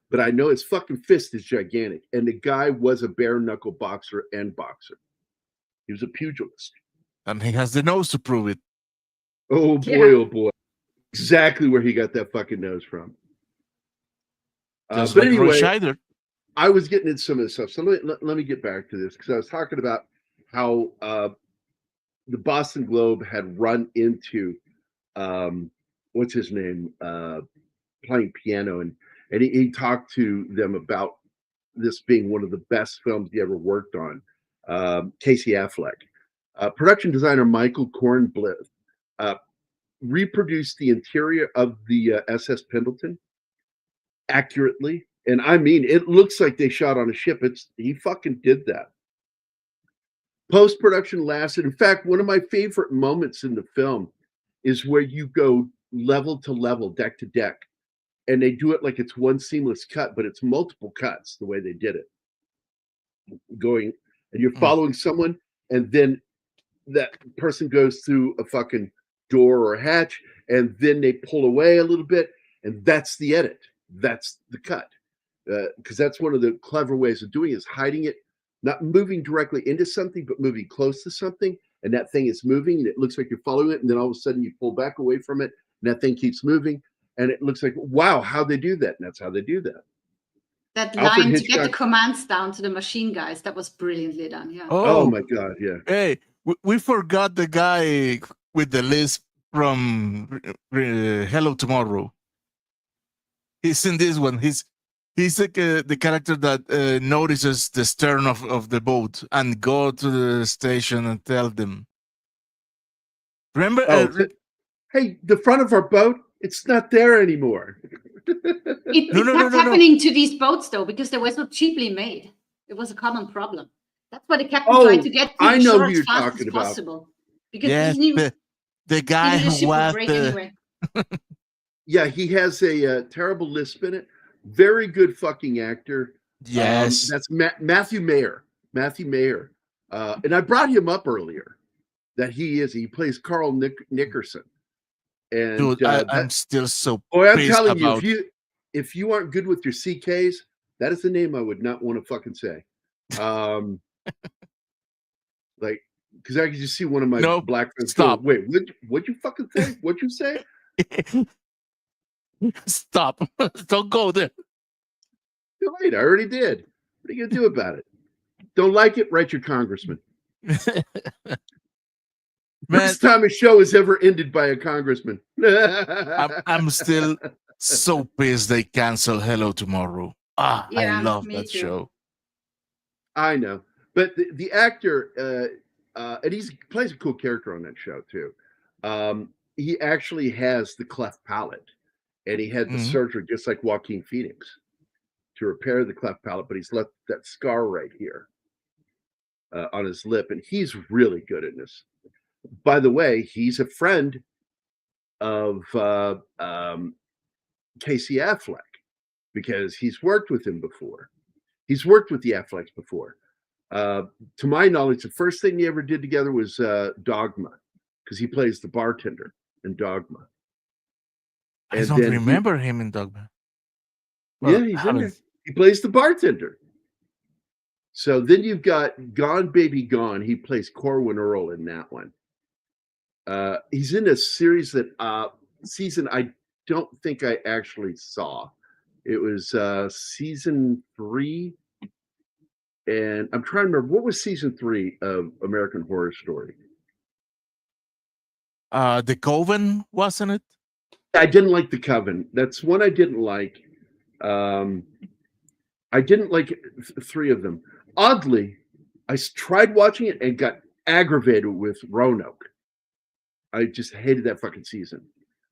Speaker 2: But I know his fucking fist is gigantic. And the guy was a bare knuckle boxer and boxer. He was a pugilist.
Speaker 3: And he has the nose to prove it.
Speaker 2: Oh boy, oh boy. Exactly where he got that fucking nose from.
Speaker 3: But
Speaker 2: like
Speaker 3: anyway,
Speaker 2: I was getting into some of this stuff. So let me get back to this because I was talking about how the Boston Globe had run into what's his name playing piano, and he talked to them about this being one of the best films he ever worked on. Casey Affleck, production designer Michael Kornblith reproduced the interior of the SS Pendleton accurately, and I mean it looks like they shot on a ship. He fucking did that. Post-production lasted. In fact, one of my favorite moments in the film is where you go level to level, deck to deck, and they do it like it's one seamless cut, but it's multiple cuts the way they did it. Going, and you're following someone, and then that person goes through a fucking door or a hatch, and then they pull away a little bit, and that's the edit. That's the cut. Because that's one of the clever ways of doing it, is hiding it, not moving directly into something, but moving close to something, and that thing is moving, and it looks like you're following it, and then all of a sudden you pull back away from it, and that thing keeps moving, and it looks like, wow, how'd they do that? And that's how they do that.
Speaker 7: That line to get the commands down to the machine guys, that was brilliantly done, yeah.
Speaker 2: Oh my God, yeah.
Speaker 3: Hey, we forgot the guy with the lisp from Hello Tomorrow. He's in this one. He's like the character that notices the stern of the boat and go to the station and tell them. Remember?
Speaker 2: Hey, the front of our boat, it's not there anymore.
Speaker 7: It's not happening to these boats, though, because they were so cheaply made. It was a common problem. That's why the captain tried to get through the shore as fast as possible. Because
Speaker 3: the guy who was
Speaker 7: anyway.
Speaker 2: Yeah, he has a terrible lisp in it. Very good fucking actor.
Speaker 3: Yes.
Speaker 2: That's Matthew Mayer. Matthew Mayer. And I brought him up earlier. He plays Carl Nickerson. And
Speaker 3: dude, I'm still so
Speaker 2: I'm telling you, if you aren't good with your CKs, that is the name I would not want to fucking say. Like, because I could just see one of my black friends go, wait, what'd you fucking say? What'd you say?
Speaker 3: Stop. Don't go there.
Speaker 2: Too late. I already did. What are you going to do about it? Don't like it? Write your congressman. First time a show is ever ended by a congressman.
Speaker 3: I'm still so pissed they canceled Hello Tomorrow. I love that show.
Speaker 2: I know. But the actor, and he plays a cool character on that show, too. He actually has the cleft palate. And he had the surgery just like Joaquin Phoenix to repair the cleft palate, but he's left that scar right here on his lip. And he's really good at this. By the way, he's a friend of Casey Affleck because he's worked with him before. He's worked with the Afflecks before. To my knowledge, the first thing they ever did together was Dogma, because he plays the bartender in Dogma.
Speaker 3: I don't remember him in Dogma.
Speaker 2: Well, yeah, he's in there. He plays the bartender. So then you've got Gone Baby Gone. He plays Corwin Earl in that one. He's in a series that season I don't think I actually saw. It was season 3, and I'm trying to remember what was season 3 of American Horror Story.
Speaker 3: The Coven, wasn't it?
Speaker 2: I didn't like The Coven. That's one I didn't like. I didn't like 3 of them. Oddly, I tried watching it and got aggravated with Roanoke. I just hated that fucking season.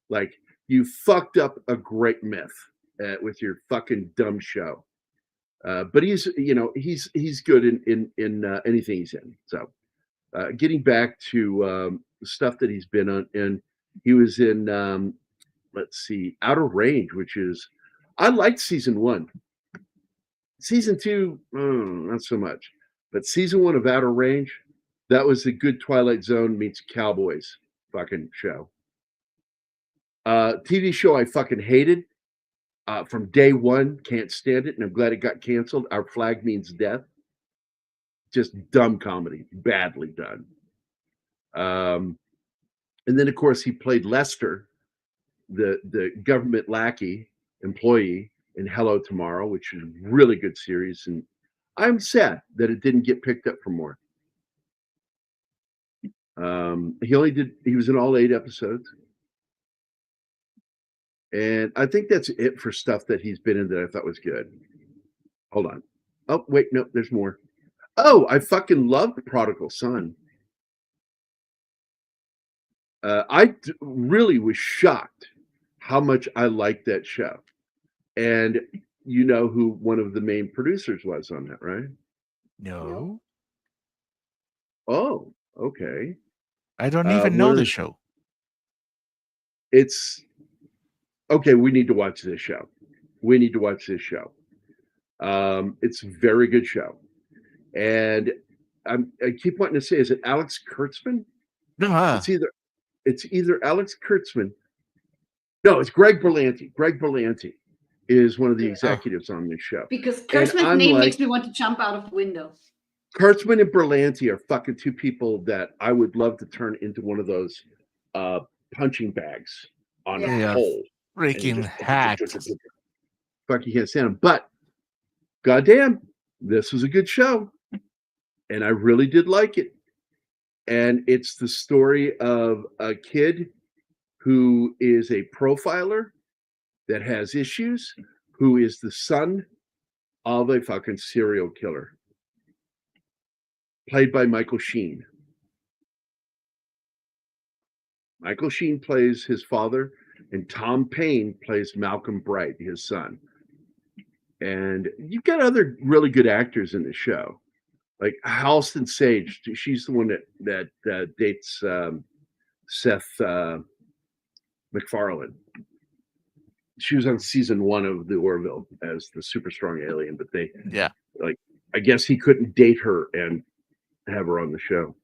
Speaker 2: Like, you fucked up a great myth with your fucking dumb show. But he's good in anything he's in. So, getting back to stuff that he's been on, and he was in let's see, Outer Range, which is, I liked season 1. Season 2, not so much. But season 1 of Outer Range, that was a good Twilight Zone meets Cowboys fucking show. TV show I fucking hated from day one. Can't stand it, and I'm glad it got canceled. Our Flag Means Death. Just dumb comedy, badly done. And then, of course, he played Lester, the government lackey employee in Hello Tomorrow, which is a really good series, and I'm sad that it didn't get picked up for more. He was in all 8 episodes, and I think that's it for stuff that he's been in that I thought was good. Hold on. Oh wait, no, there's more. Oh, I fucking love The Prodigal Son. I really was shocked how much I liked that show. And you know who one of the main producers was on that, right?
Speaker 3: No.
Speaker 2: Oh, okay.
Speaker 3: I don't even know the show.
Speaker 2: It's okay. We need to watch this show. It's a very good show. And I keep wanting to say, is it Alex Kurtzman?
Speaker 3: Uh-huh.
Speaker 2: It's either Alex Kurtzman. No, it's Greg Berlanti. Greg Berlanti is one of the executives on this show.
Speaker 7: Because Kurtzman's name makes me want to jump out of the window.
Speaker 2: Kurtzman and Berlanti are fucking 2 people that I would love to turn into one of those punching bags on a pole.
Speaker 3: Freaking hacked.
Speaker 2: Fuck, you can't stand them. But goddamn, this was a good show. And I really did like it. And it's the story of a kid who is a profiler that has issues, who is the son of a fucking serial killer, played by Michael Sheen. Michael Sheen plays his father, and Tom Paine plays Malcolm Bright, his son. And you've got other really good actors in the show, like Halston Sage. She's the one that dates Seth MacFarlane. She was on season 1 of The Orville as the super strong alien, but I guess he couldn't date her and have her on the show.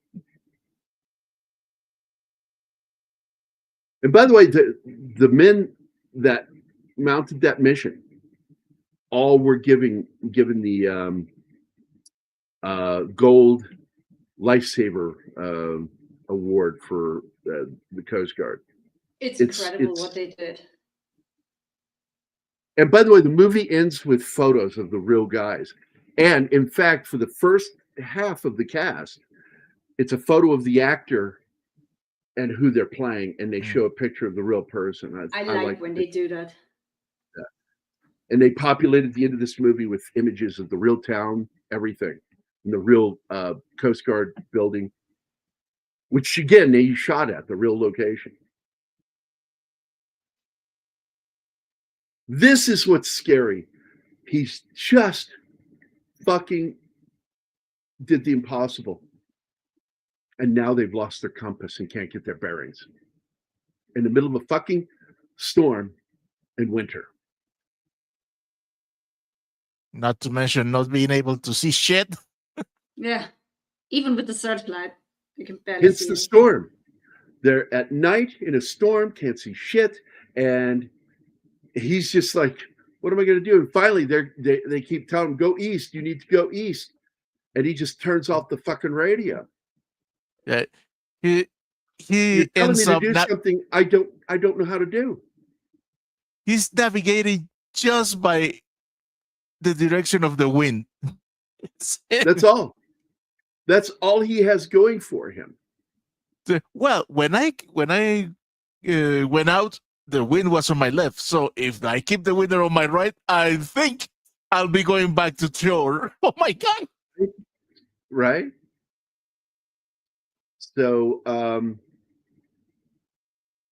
Speaker 2: And by the way, the men that mounted that mission all were given the gold lifesaver award for the Coast Guard.
Speaker 7: It's incredible what they did.
Speaker 2: And by the way, the movie ends with photos of the real guys. And in fact, for the first half of the cast, it's a photo of the actor and who they're playing, and they show a picture of the real person.
Speaker 7: I like when they do that.
Speaker 2: Yeah. And they populated the end of this movie with images of the real town, everything, and the real Coast Guard building, which again, they shot at the real location. This is what's scary. He's just fucking did the impossible. And now they've lost their compass and can't get their bearings. In the middle of a fucking storm in winter.
Speaker 3: Not to mention not being able to see shit.
Speaker 7: Yeah. Even with the searchlight, you can barely
Speaker 2: It's
Speaker 7: see
Speaker 2: the storm. They're at night in a storm, can't see shit, and he's just like, what am I going to do? And finally, they keep telling him, go east. You need to go east. And he just turns off the fucking radio.
Speaker 3: Yeah, he
Speaker 2: You're telling
Speaker 3: ends
Speaker 2: me to
Speaker 3: up
Speaker 2: do something I don't know how to do.
Speaker 3: He's navigating just by the direction of the wind.
Speaker 2: That's all. That's all he has going for him.
Speaker 3: Well, when I went out, the wind was on my left. So if I keep the wind on my right, I think I'll be going back to shore. Oh my God!
Speaker 2: Right. So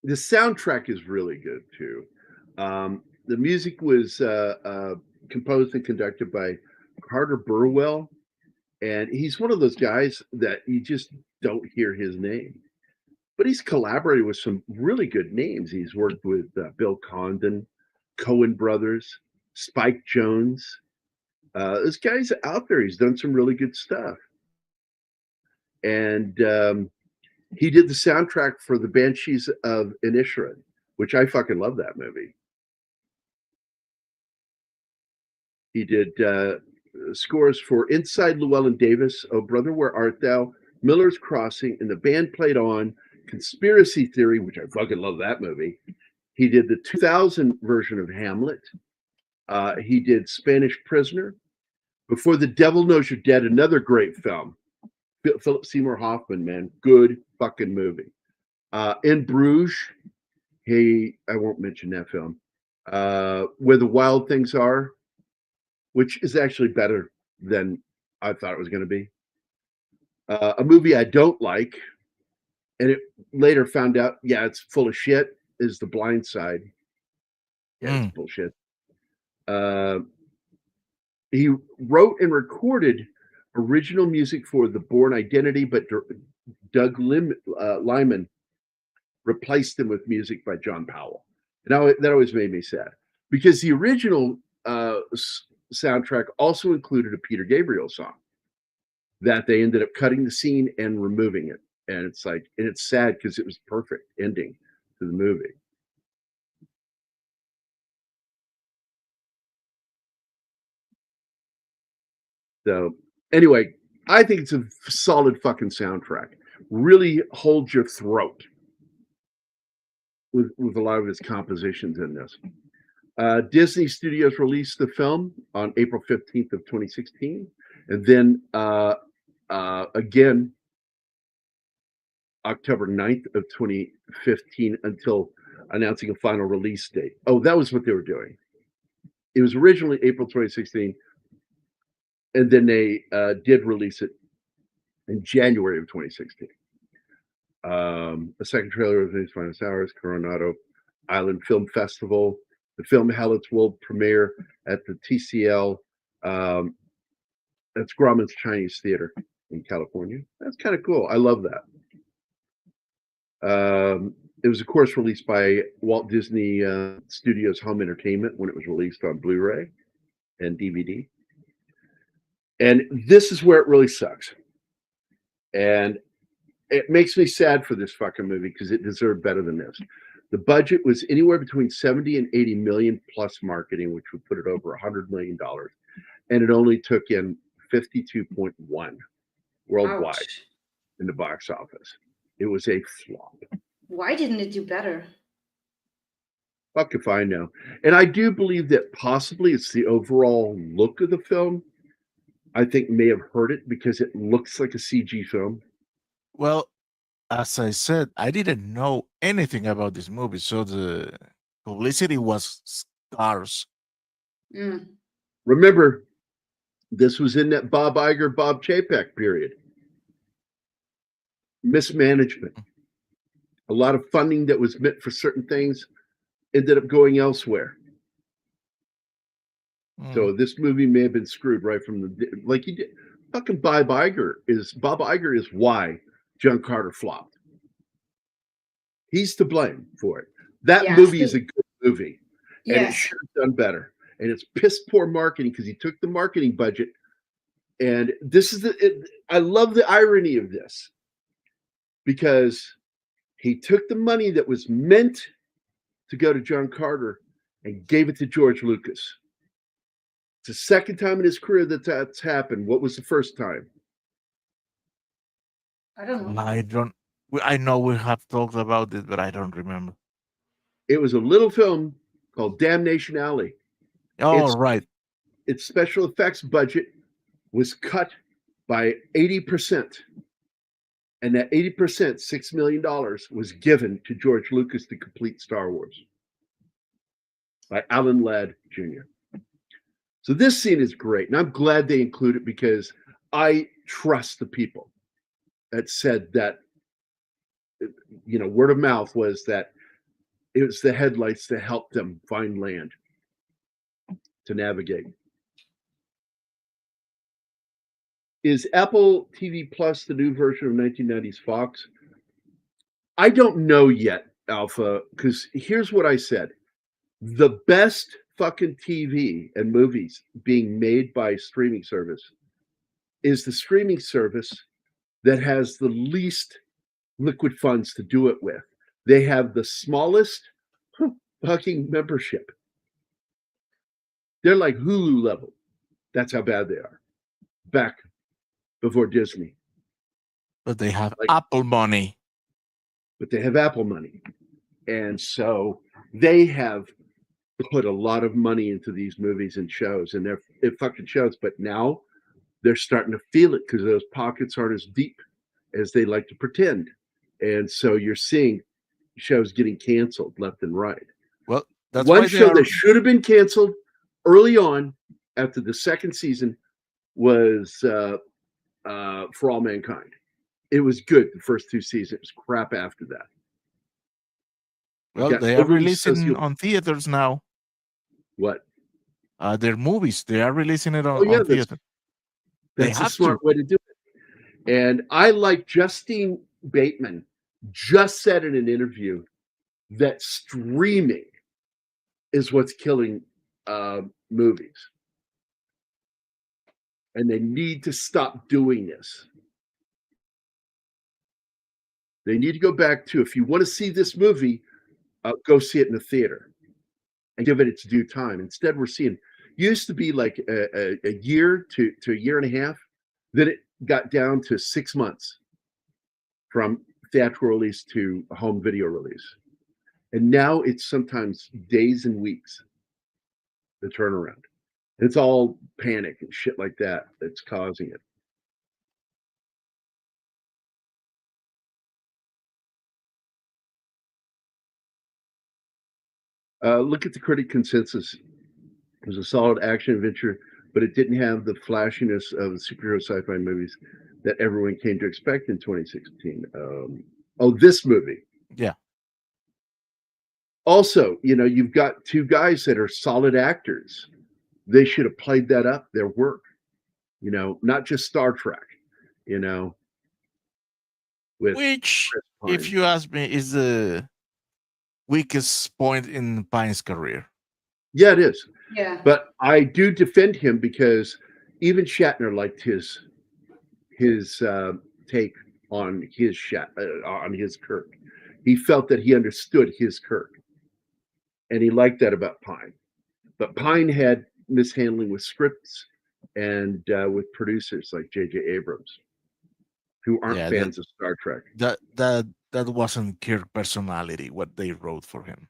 Speaker 2: the soundtrack is really good too. The music was composed and conducted by Carter Burwell, and he's one of those guys that you just don't hear his name. But he's collaborated with some really good names. He's worked with Bill Condon, Coen Brothers, Spike Jonze. This guy's out there. He's done some really good stuff. And he did the soundtrack for The Banshees of Inisherin, which I fucking love that movie. He did scores for Inside Llewellyn Davis, Oh Brother, Where Art Thou, Miller's Crossing, and the band played on Conspiracy Theory, which I fucking love that movie. He did the 2000 version of Hamlet. He did Spanish Prisoner. Before the Devil Knows You're Dead, another great film. Philip Seymour Hoffman, man, good fucking movie. In Bruges, I won't mention that film. Where the Wild Things Are, which is actually better than I thought it was going to be. A movie I don't like, and it later found out, yeah, it's full of shit, is The Blind Side. Yeah, it's bullshit. He wrote and recorded original music for The Bourne Identity, but Doug Liman replaced him with music by John Powell. And that always made me sad, because the original soundtrack also included a Peter Gabriel song that they ended up cutting the scene and removing it. And it's like, and it's sad because it was perfect ending to the movie. So anyway, I think it's a solid fucking soundtrack. Really holds your throat with a lot of his compositions in this. Disney Studios released the film on April 15th of 2016. And then again, October 9th of 2015 until announcing a final release date. Oh, that was what they were doing. It was originally April 2016. And then they did release it in January of 2016. A second trailer of These Finest Hours, Coronado Island Film Festival. The film held its world premiere at the TCL. That's Grauman's Chinese Theater in California. That's kind of cool. I love that. It was, of course, released by Walt Disney Studios Home Entertainment when it was released on Blu-ray and DVD. And this is where it really sucks. And it makes me sad for this fucking movie because it deserved better than this. The budget was anywhere between 70 and 80 million plus marketing, which would put it over $100 million. And it only took in 52.1 worldwide in the box office. It was a flop.
Speaker 7: Why didn't it do better?
Speaker 2: Fuck if I know. And I do believe that possibly it's the overall look of the film, I think, may have hurt it because it looks like a CG film.
Speaker 3: Well, as I said, I didn't know anything about this movie, so the publicity was scarce.
Speaker 2: Remember, this was in that Bob Iger, Bob Chapek period. Mismanagement. A lot of funding that was meant for certain things ended up going elsewhere. So this movie may have been screwed right from the, like he did. Fucking Bob Iger is why John Carter flopped. He's to blame for it. That movie is a good movie, and it should have done better. And it's piss poor marketing because he took the marketing budget. And this is I love the irony of this, because he took the money that was meant to go to John Carter and gave it to George Lucas. It's the second time in his career that's happened. What was the first time?
Speaker 7: I don't know.
Speaker 3: I know we have talked about it, but I don't remember.
Speaker 2: It was a little film called Damnation Alley.
Speaker 3: Right.
Speaker 2: Its special effects budget was cut by 80%. And that 80%, $6 million, was given to George Lucas to complete Star Wars by Alan Ladd Jr. So this scene is great. And I'm glad they include it because I trust the people that said that, word of mouth was that it was the headlights that helped them find land to navigate. Is Apple TV Plus the new version of 1990s Fox? I don't know yet, Alpha, because here's what I said. The best fucking TV and movies being made by streaming service is the streaming service that has the least liquid funds to do it with. They have the smallest fucking membership. They're like Hulu level. That's how bad they are. Back before Disney.
Speaker 3: But they have Apple money.
Speaker 2: But they have Apple money. And so they have put a lot of money into these movies and shows, and they're fucking shows. But now they're starting to feel it because those pockets aren't as deep as they like to pretend. And so you're seeing shows getting canceled left and right.
Speaker 3: Well, that's
Speaker 2: one show that should have been canceled early on after the second season was For All Mankind. It was good the first two seasons. It was crap after that.
Speaker 3: Well, they are releasing on theaters now.
Speaker 2: What?
Speaker 3: Their movies. They are releasing it on theater.
Speaker 2: That's a smart way to do it. And I like Justine Bateman just said in an interview that streaming is what's killing movies. And they need to stop doing this. They need to go back to, if you want to see this movie, go see it in the theater and give it its due time. Instead, we're seeing, used to be like a year to a year and a half. Then it got down to 6 months from theatrical release to home video release. And now it's sometimes days and weeks, the turnaround. It's all panic and shit like that that's causing it. Look at the critic consensus. It was a solid action adventure, but it didn't have the flashiness of the superhero sci-fi movies that everyone came to expect in 2016. This movie.
Speaker 3: Yeah.
Speaker 2: Also, you've got two guys that are solid actors. They should have played that up, their work. Not just Star Trek,
Speaker 3: Which, if you ask me, is the weakest point in Pine's career.
Speaker 2: Yeah, it is.
Speaker 7: Yeah.
Speaker 2: But I do defend him because even Shatner liked his take on his Kirk. He felt that he understood his Kirk, and he liked that about Pine. But Pine had mishandling with scripts and with producers like J.J. Abrams, who aren't fans of Star Trek.
Speaker 3: That wasn't Kirk's personality, what they wrote for him.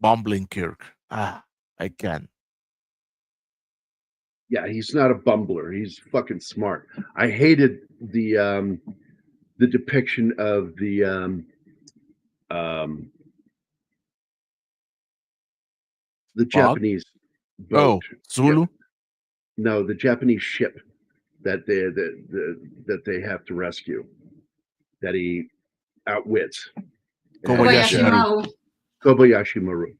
Speaker 3: Bumbling Kirk. I can.
Speaker 2: Yeah, he's not a bumbler. He's fucking smart. I hated the depiction of the Japanese boat.
Speaker 3: Zulu?
Speaker 2: No, the Japanese ship that they have to rescue, that he outwits.
Speaker 3: Kobayashi Maru.
Speaker 2: Kobayashi Maru.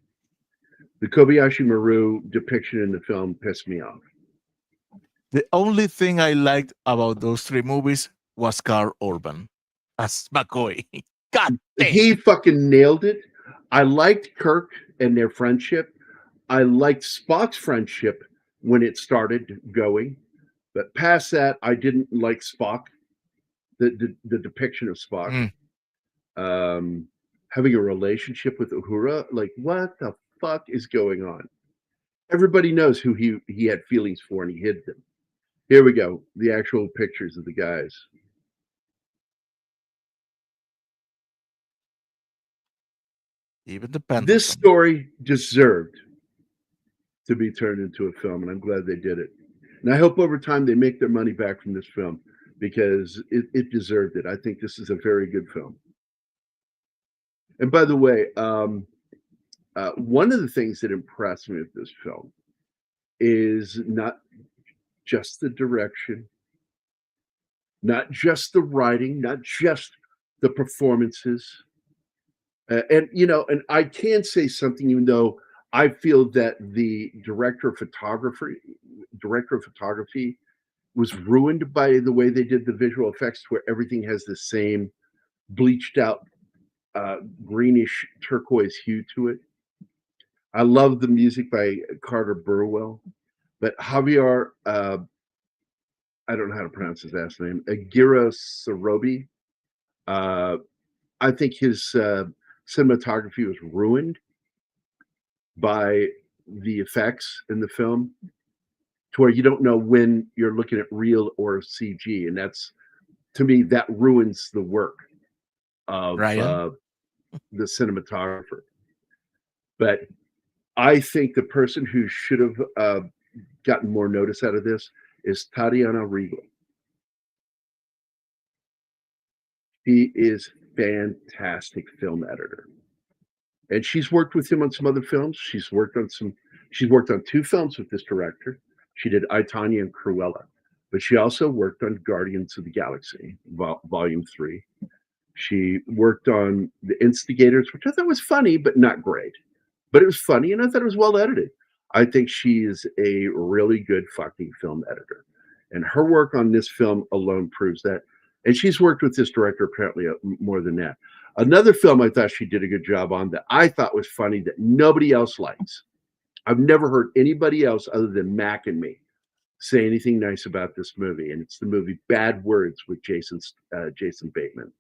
Speaker 2: The Kobayashi Maru depiction in the film pissed me off.
Speaker 3: The only thing I liked about those three movies was Carl Urban as McCoy. God damn.
Speaker 2: He fucking nailed it. I liked Kirk and their friendship. I liked Spock's friendship when it started going. But past that, I didn't like Spock, the depiction of Spock. Having a relationship with Uhura, like, what the fuck is going on? Everybody knows who he had feelings for, and he hid them. Here we go, the actual pictures of the guys.
Speaker 3: Even the Pendleton.
Speaker 2: This story deserved to be turned into a film, and I'm glad they did it. And I hope over time they make their money back from this film because it deserved it. I think this is a very good film. And by the way, one of the things that impressed me with this film is not just the direction, not just the writing, not just the performances. And I can say something, even though I feel that the director of photography was ruined by the way they did the visual effects, where everything has the same bleached out greenish turquoise hue to it. I love the music by Carter Burwell, but Javier, I don't know how to pronounce his last name, Aguirre Sarobi. I think his cinematography was ruined by the effects in the film, to where you don't know when you're looking at real or CG, and that's, to me, that ruins the work of the cinematographer. But I think the person who should have gotten more notice out of this is Tatiana Riegel. She is fantastic film editor, and she's worked with him on some other films. She's worked on 2 films with this director. She did I, Tonya and Cruella, but she also worked on Guardians of the Galaxy Volume 3. She worked on The Instigators, which I thought was funny but not great, but it was funny, and I thought it was well edited. I think she is a really good fucking film editor, and her work on this film alone proves that. And she's worked with this director apparently more than that. Another film I thought she did a good job on that I thought was funny that nobody else likes. I've never heard anybody else other than Mac and me say anything nice about this movie, and it's the movie Bad Words with Jason Bateman,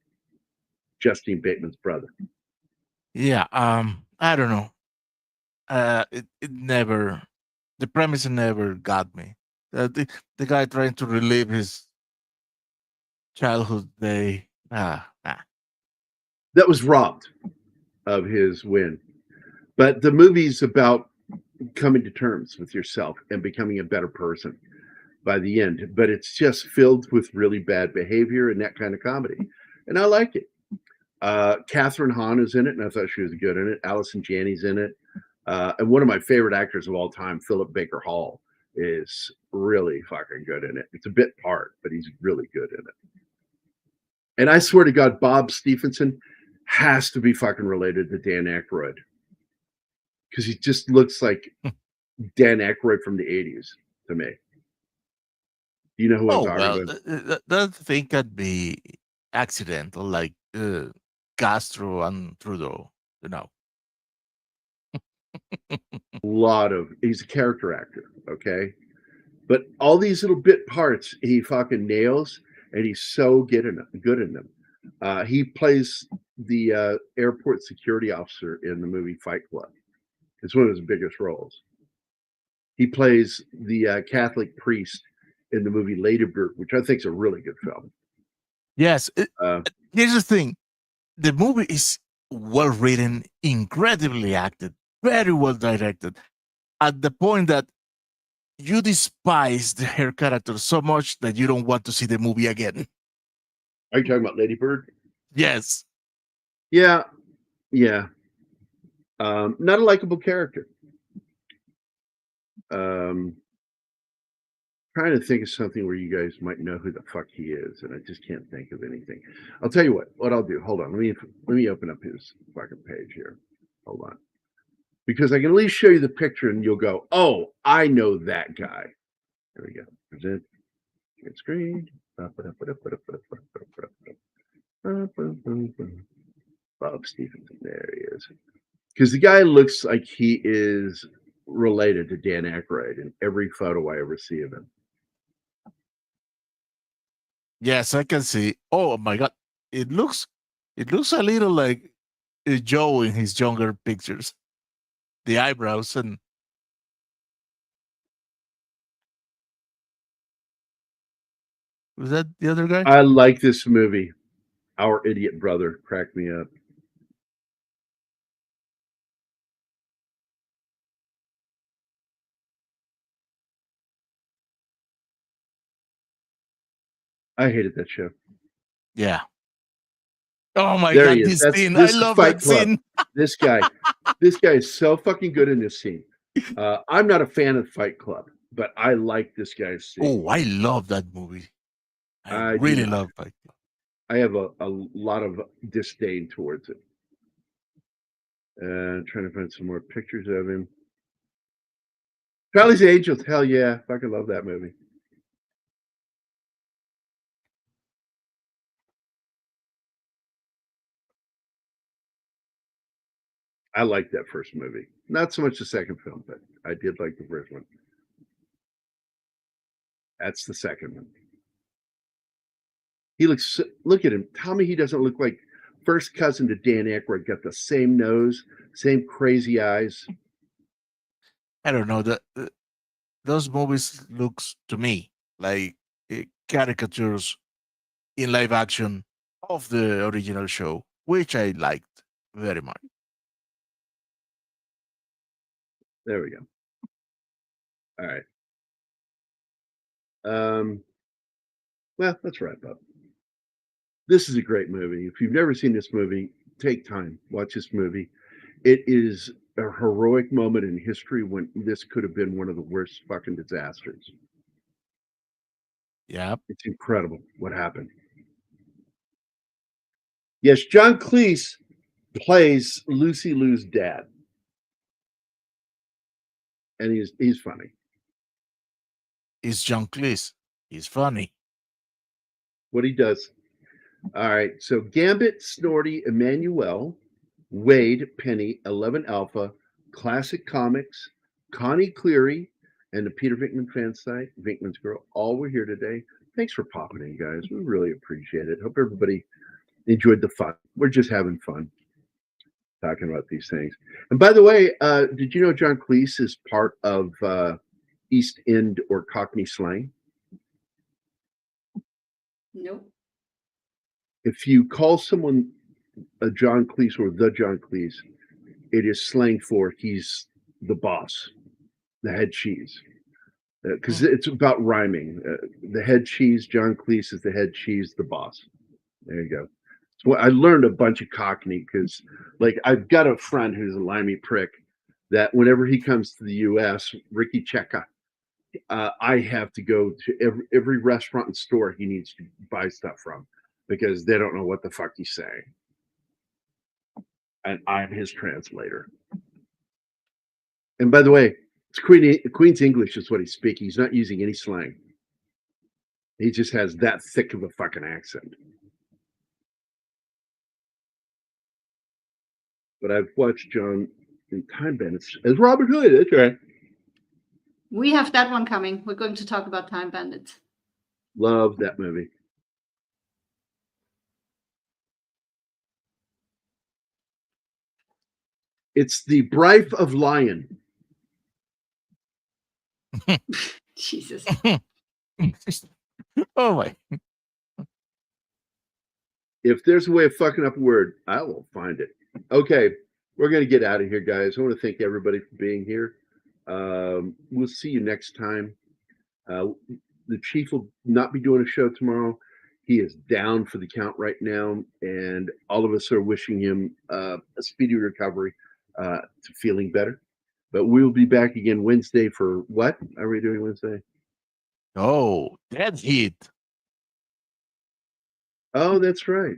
Speaker 2: Justine Bateman's brother.
Speaker 3: Yeah, I don't know. It never, the premise never got me. The guy trying to relive his childhood day. That
Speaker 2: was robbed of his win. But the movie's about coming to terms with yourself and becoming a better person by the end. But it's just filled with really bad behavior and that kind of comedy. And I like it. Catherine Hahn is in it, and I thought she was good in it. Allison Janney's in it. And one of my favorite actors of all time, Philip Baker Hall, is really fucking good in it. It's a bit part, but he's really good in it. And I swear to God, Bob Stephenson has to be fucking related to Dan Aykroyd, because he just looks like Dan Aykroyd from the 80s to me. Do you know who I'm talking about?
Speaker 3: That thing could be accidental, like Castro and Trudeau,
Speaker 2: He's a character actor, okay? But all these little bit parts he fucking nails, and he's so good in them. He plays the airport security officer in the movie Fight Club. It's one of his biggest roles. He plays the Catholic priest in the movie Ladybird, which I think is a really good film.
Speaker 3: Yes. Here's the thing. The movie is well written, incredibly acted, very well directed, at the point that you despise her character so much that you don't want to see the movie again.
Speaker 2: Are you talking about Ladybird?
Speaker 3: Yes.
Speaker 2: Yeah. Not a likable character. Trying to think of something where you guys might know who the fuck he is, and I just can't think of anything. I'll tell you what I'll do. Hold on. Let me open up his fucking page here. Hold on. Because I can at least show you the picture and you'll go, oh, I know that guy. There we go. Present screen. Bob Stephenson. There he is. Because the guy looks like he is related to Dan Aykroyd in every photo I ever see of him.
Speaker 3: Yes, I can see. Oh my God. It looks a little like Joe in his younger pictures. The eyebrows and was that the other guy?
Speaker 2: I like this movie. Our Idiot Brother cracked me up. I hated that show.
Speaker 3: Yeah. Oh my
Speaker 2: There
Speaker 3: god,
Speaker 2: he is.
Speaker 3: this scene! I
Speaker 2: This is
Speaker 3: love
Speaker 2: Fight
Speaker 3: that
Speaker 2: Club.
Speaker 3: scene.
Speaker 2: This guy is so fucking good in this scene. I'm not a fan of Fight Club, but I like this guy's scene.
Speaker 3: Oh, I love that movie. I
Speaker 2: do
Speaker 3: really
Speaker 2: not.
Speaker 3: love Fight Club.
Speaker 2: I have a lot of disdain towards it. Trying to find some more pictures of him. Charlie's Angels, hell yeah. Fucking love that movie. I liked that first movie. Not so much the second film, but I did like the first one. That's the second one. He looks, look at him. Tell me he doesn't look like first cousin to Dan Aykroyd. Got the same nose, same crazy eyes.
Speaker 3: I don't know. Those movies looks to me like caricatures in live action of the original show, which I liked very much.
Speaker 2: There we go. All right. Well, let's wrap up. This is a great movie. If you've never seen this movie, take time, watch this movie. It is a heroic moment in history when this could have been one of the worst fucking disasters.
Speaker 3: Yeah.
Speaker 2: It's incredible what happened. Yes, John Cleese plays Lucy Liu's dad. And he's funny.
Speaker 3: It's John Cleese. He's funny.
Speaker 2: What he does. All right. So Gambit, Snorty, Emmanuel, Wade, Penny, 11 Alpha, Classic Comics, Connie Cleary, and the Peter Vinkman fan site, Vinkman's Girl, all were here today. Thanks for popping in, guys. We really appreciate it. Hope everybody enjoyed the fun. We're just having fun talking about these things. And by the way, did you know John Cleese is part of East End or Cockney slang?
Speaker 7: Nope.
Speaker 2: If you call someone a John Cleese or the John Cleese, it is slang for he's the boss, the head cheese. Because it's about rhyming. The head cheese, John Cleese is the head cheese, the boss. There you go. So I learned a bunch of Cockney because, like, I've got a friend who's a limey prick that whenever he comes to the U.S., Ricky Cheka, I have to go to every restaurant and store he needs to buy stuff from because they don't know what the fuck he's saying. And I'm his translator. And by the way, it's Queen's English is what he's speaking. He's not using any slang. He just has that thick of a fucking accent. But I've watched John in Time Bandits as Robin Hood. That's right.
Speaker 7: We have that one coming. We're going to talk about Time Bandits.
Speaker 2: Love that movie. It's the Brife of Lion.
Speaker 7: Jesus.
Speaker 3: Oh my.
Speaker 2: If there's a way of fucking up a word, I will find it. Okay, we're going to get out of here, guys. I want to thank everybody for being here. We'll see you next time. The chief will not be doing a show tomorrow. He is down for the count right now, and all of us are wishing him a speedy recovery to feeling better. But we will be back again Wednesday for what are we doing Wednesday?
Speaker 3: Oh, Dead Heat.
Speaker 2: Oh, that's right.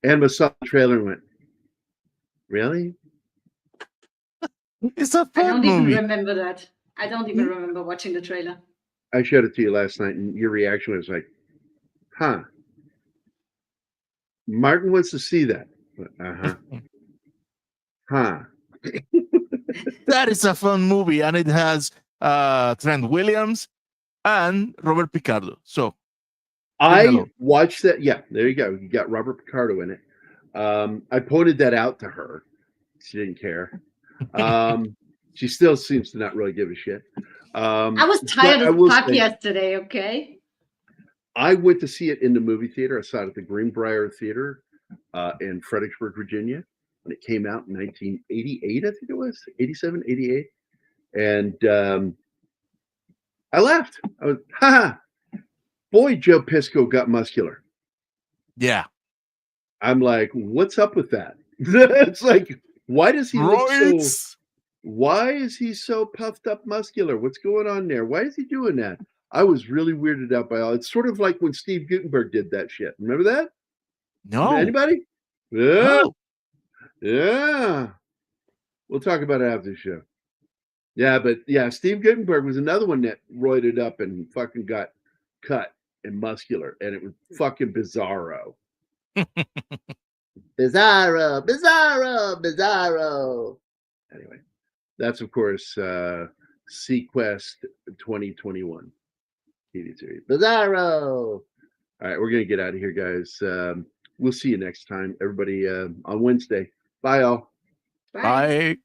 Speaker 2: And I saw the trailer and went, really?
Speaker 3: It's a
Speaker 7: I
Speaker 3: fun
Speaker 7: don't even
Speaker 3: movie.
Speaker 7: remember that. I don't even remember watching the trailer.
Speaker 2: I showed it to you last night, and your reaction was like, huh. Martin wants to see that. Uh-huh. Huh.
Speaker 3: That is a fun movie, and it has Trent Williams and Robert Picardo. So
Speaker 2: I watched that. Yeah, there you go. You got Robert Picardo in it. I pointed that out to her. She didn't care. She still seems to not really give a shit.
Speaker 7: I was tired as fuck yesterday, okay?
Speaker 2: I went to see it in the movie theater. I saw it at the Greenbrier Theater in Fredericksburg, Virginia, when it came out in 1988, I think it was, 87, 88. And I laughed. I was, ha! boy, Joe Piscoe got muscular.
Speaker 3: Yeah.
Speaker 2: I'm like, what's up with that? It's like, why does he look
Speaker 3: Right.
Speaker 2: so? Why is he so puffed up muscular? What's going on there? Why is he doing that? I was really weirded out by all. It's sort of like when Steve Gutenberg did that shit. Remember that?
Speaker 3: No.
Speaker 2: Anybody? Yeah.
Speaker 3: No.
Speaker 2: Yeah. We'll talk about it after the show. Yeah, but yeah, Steve Gutenberg was another one that roided up and fucking got cut and muscular, and it was fucking bizarro. Bizarro, bizarro, bizarro. Anyway, that's of course Sequest 2021 TV series. Bizarro. All right, we're gonna get out of here, guys. We'll see you next time, everybody, on Wednesday. Bye, all.
Speaker 7: Bye.
Speaker 3: Bye.